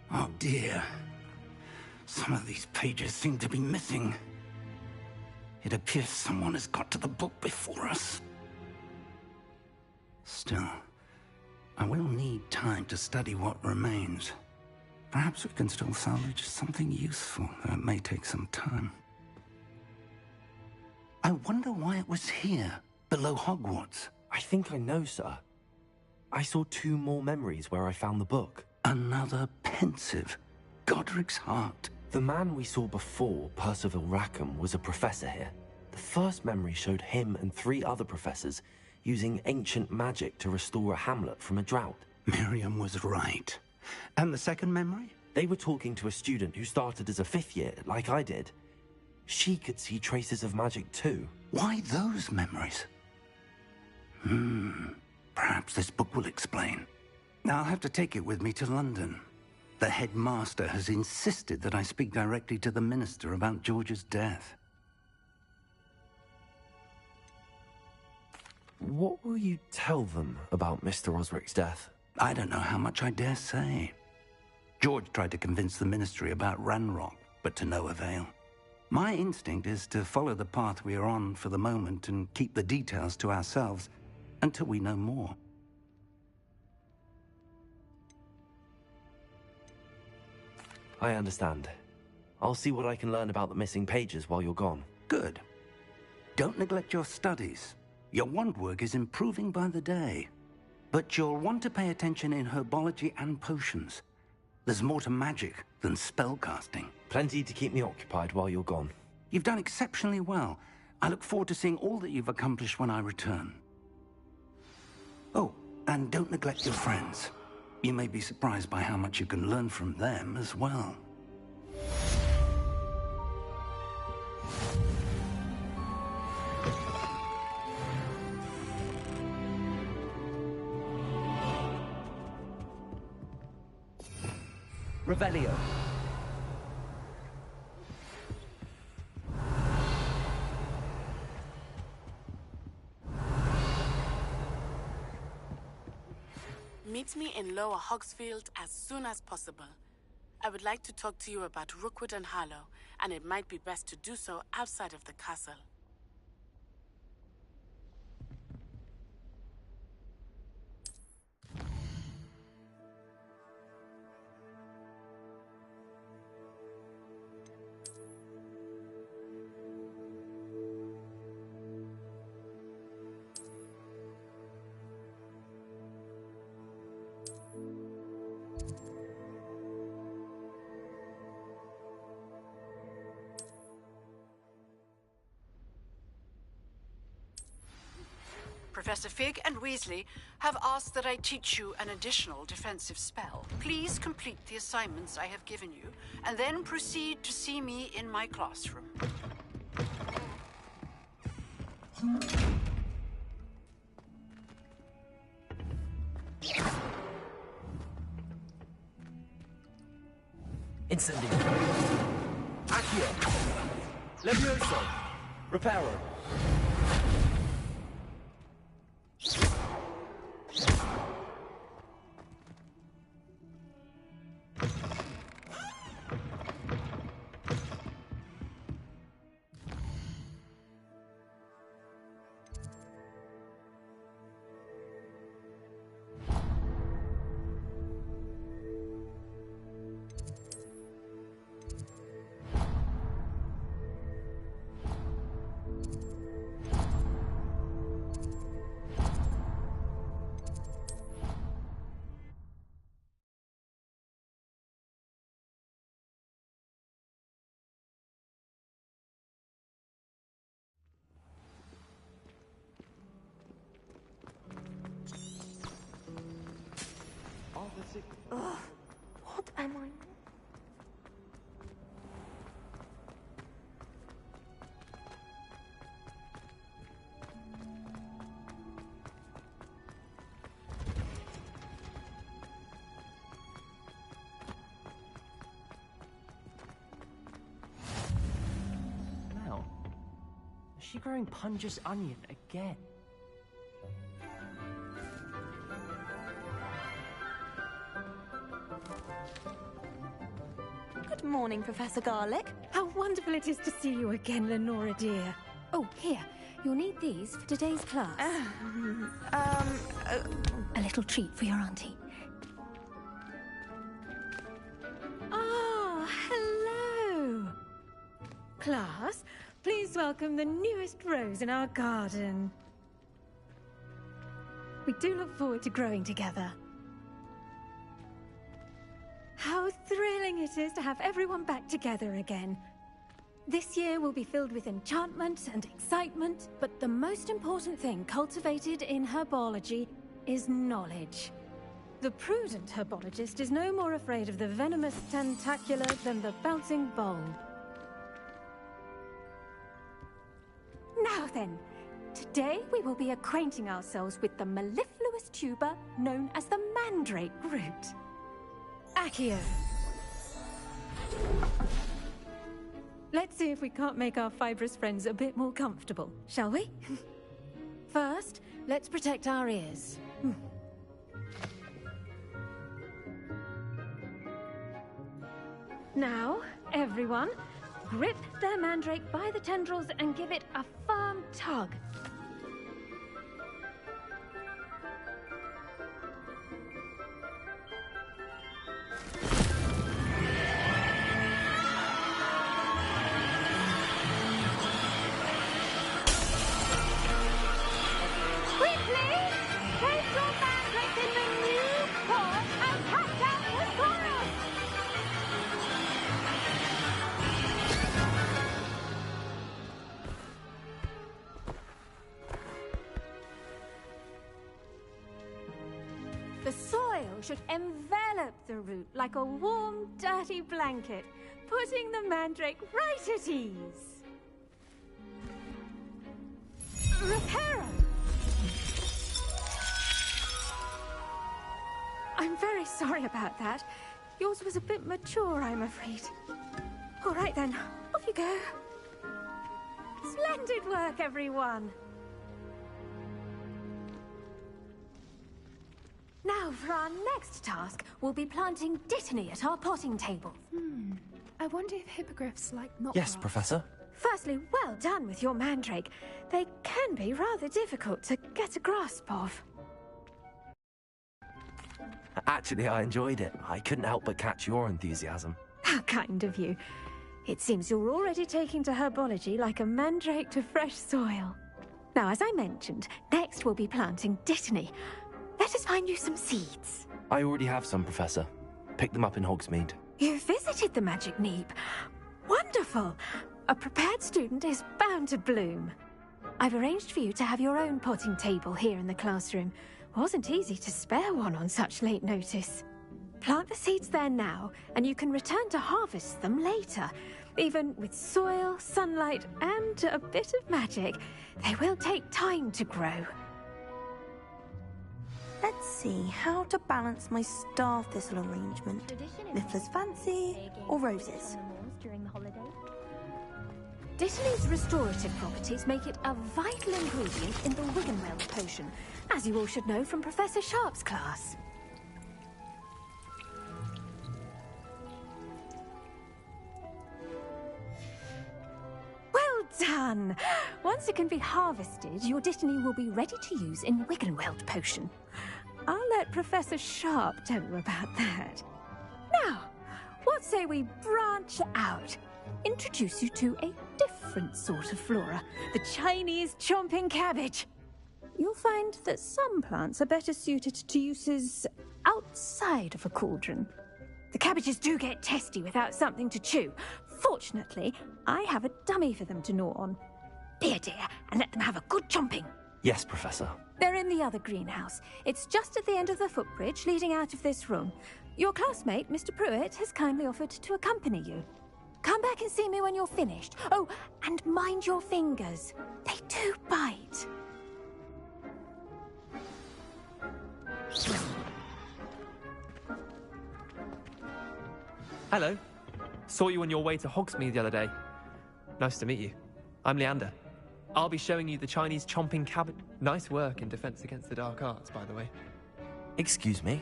Oh dear. Some of these pages seem to be missing. It appears someone has got to the book before us. Still, I will need time to study what remains. Perhaps we can still salvage something useful, though it may take some time. I wonder why it was here, below Hogwarts. I think I know, sir. I saw 2 more memories where I found the book. Another pensive. Godric's heart. The man we saw before, Percival Rackham, was a professor here. The first memory showed him and 3 other professors using ancient magic to restore a hamlet from a drought. Miriam was right. And the second memory? They were talking to a student who started as a 5th year, like I did. She could see traces of magic too. Why those memories? Perhaps this book will explain. Now I'll have to take it with me to London. The headmaster has insisted that I speak directly to the minister about George's death. What will you tell them about Mr. Osric's death? I don't know how much I dare say. George tried to convince the ministry about Ranrock, but to no avail. My instinct is to follow the path we are on for the moment and keep the details to ourselves until we know more. I understand. I'll see what I can learn about the missing pages while you're gone. Good. Don't neglect your studies. Your wand work is improving by the day. But you'll want to pay attention in herbology and potions. There's more to magic than spellcasting. Plenty to keep me occupied while you're gone. You've done exceptionally well. I look forward to seeing all that you've accomplished when I return. Oh, and don't neglect your friends. You may be surprised by how much you can learn from them as well. Revelio. Meet me in Lower Hogsfield as soon as possible. I would like to talk to you about Rookwood and Harlow, and it might be best to do so outside of the castle. Professor Fig and Weasley have asked that I teach you an additional defensive spell. Please complete the assignments I have given you, and then proceed to see me in my classroom. Incendio. Accio. Levioso. Reparo. Ugh, what am I? Mel, is she growing Punja's onion again? Good morning, Professor Garlic. How wonderful it is to see you again, Lenora dear. Oh, here. You'll need these for today's class. A little treat for your auntie. Ah, hello. Class, please welcome the newest rose in our garden. We do look forward to growing together. How thrilling it is to have everyone back together again. This year will be filled with enchantment and excitement, but the most important thing cultivated in herbology is knowledge. The prudent herbologist is no more afraid of the venomous tentacular than the bouncing bulb. Now then, today we will be acquainting ourselves with the mellifluous tuber known as the mandrake root. Accio. Let's see if we can't make our fibrous friends a bit more comfortable, shall we? First, let's protect our ears. Now, everyone, grip their mandrake by the tendrils and give it a firm tug. The soil should envelop the root like a warm, dirty blanket, putting the mandrake right at ease. Reparo! I'm very sorry about that. Yours was a bit mature, I'm afraid. All right then, off you go. Splendid work, everyone! Now, for our next task, we'll be planting dittany at our potting table. I wonder if hippogriffs like not. Yes, Professor. Firstly, well done with your mandrake. They can be rather difficult to get a grasp of. Actually, I enjoyed it. I couldn't help but catch your enthusiasm. How kind of you. It seems you're already taking to herbology like a mandrake to fresh soil. Now, as I mentioned, next we'll be planting dittany. Let us find you some seeds. I already have some, Professor. Picked them up in Hogsmeade. You visited the Magic Neep. Wonderful. A prepared student is bound to bloom. I've arranged for you to have your own potting table here in the classroom. Wasn't easy to spare one on such late notice. Plant the seeds there now, and you can return to harvest them later. Even with soil, sunlight, and a bit of magic, they will take time to grow. Let's see how to balance my star thistle arrangement. Mifflin's fancy or roses? Dittany's restorative properties make it a vital ingredient in the Wiggenweld potion, as you all should know from Professor Sharp's class. Well done! Once it can be harvested, your dittany will be ready to use in Wiggenweld potion. I'll let Professor Sharp tell you about that. Now, what say we branch out? Introduce you to a different sort of flora, the Chinese chomping cabbage. You'll find that some plants are better suited to uses outside of a cauldron. The cabbages do get testy without something to chew. Fortunately, I have a dummy for them to gnaw on. Be a dear and let them have a good chomping. Yes, Professor. They're in the other greenhouse. It's just at the end of the footbridge leading out of this room. Your classmate, Mr. Pruitt, has kindly offered to accompany you. Come back and see me when you're finished. Oh, and mind your fingers. They do bite. Hello. Saw you on your way to Hogsmeade the other day. Nice to meet you. I'm Leander. I'll be showing you the Chinese chomping cabbage. Nice work in Defense Against the Dark Arts, by the way. Excuse me?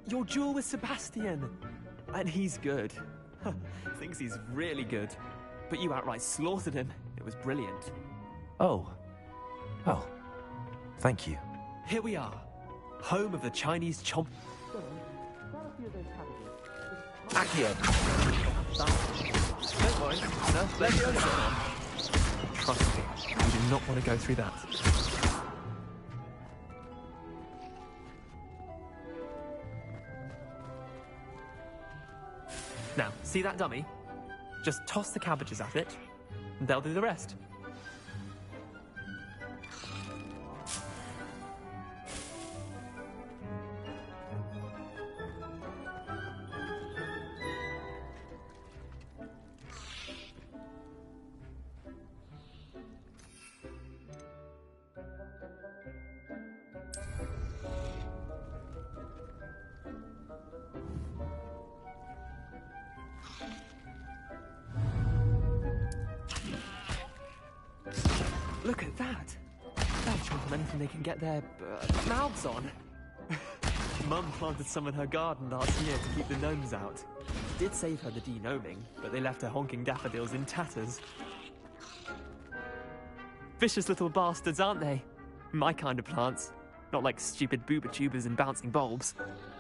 Your duel with Sebastian. And he's good. Thinks he's really good. But you outright slaughtered him. It was brilliant. Oh. Well, thank you. Here we are. Home of the Chinese chomp... Accio. Don't worry. No, Leviosa. Trust me, you do not want to go through that. Now, see that dummy? Just toss the cabbages at it, and they'll do the rest. Look at that! They'll chomp on anything they can get their mouths on. Mum planted some in her garden last year to keep the gnomes out. Did save her the de-gnoming, but they left her honking daffodils in tatters. Vicious little bastards, aren't they? My kind of plants. Not like stupid booba tubers and bouncing bulbs.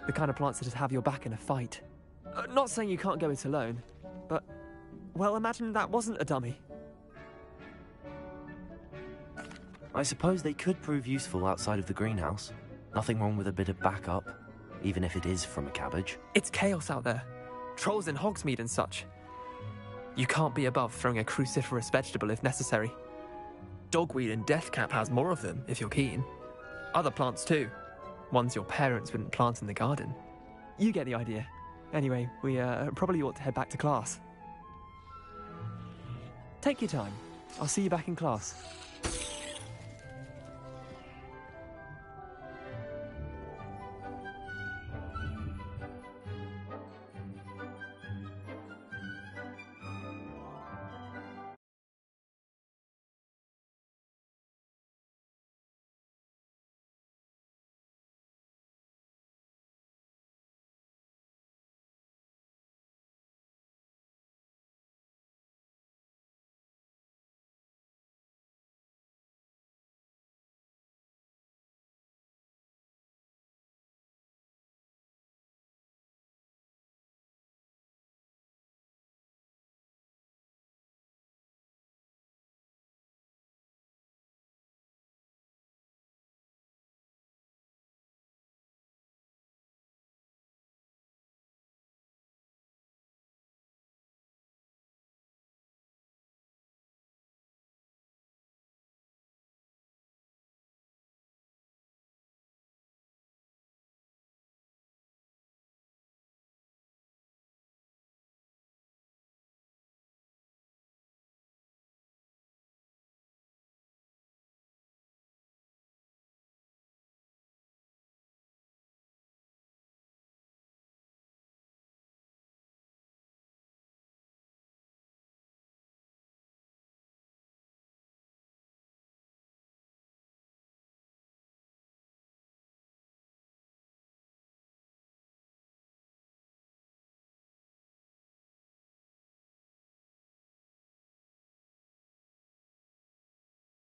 The kind of plants that just have your back in a fight. Not saying you can't go it alone, but... well, imagine that wasn't a dummy. I suppose they could prove useful outside of the greenhouse. Nothing wrong with a bit of backup, even if it is from a cabbage. It's chaos out there. Trolls in Hogsmeade and such. You can't be above throwing a cruciferous vegetable if necessary. Dogweed and Deathcap has more of them, if you're keen. Other plants too. Ones your parents wouldn't plant in the garden. You get the idea. Anyway, we probably ought to head back to class. Take your time. I'll see you back in class.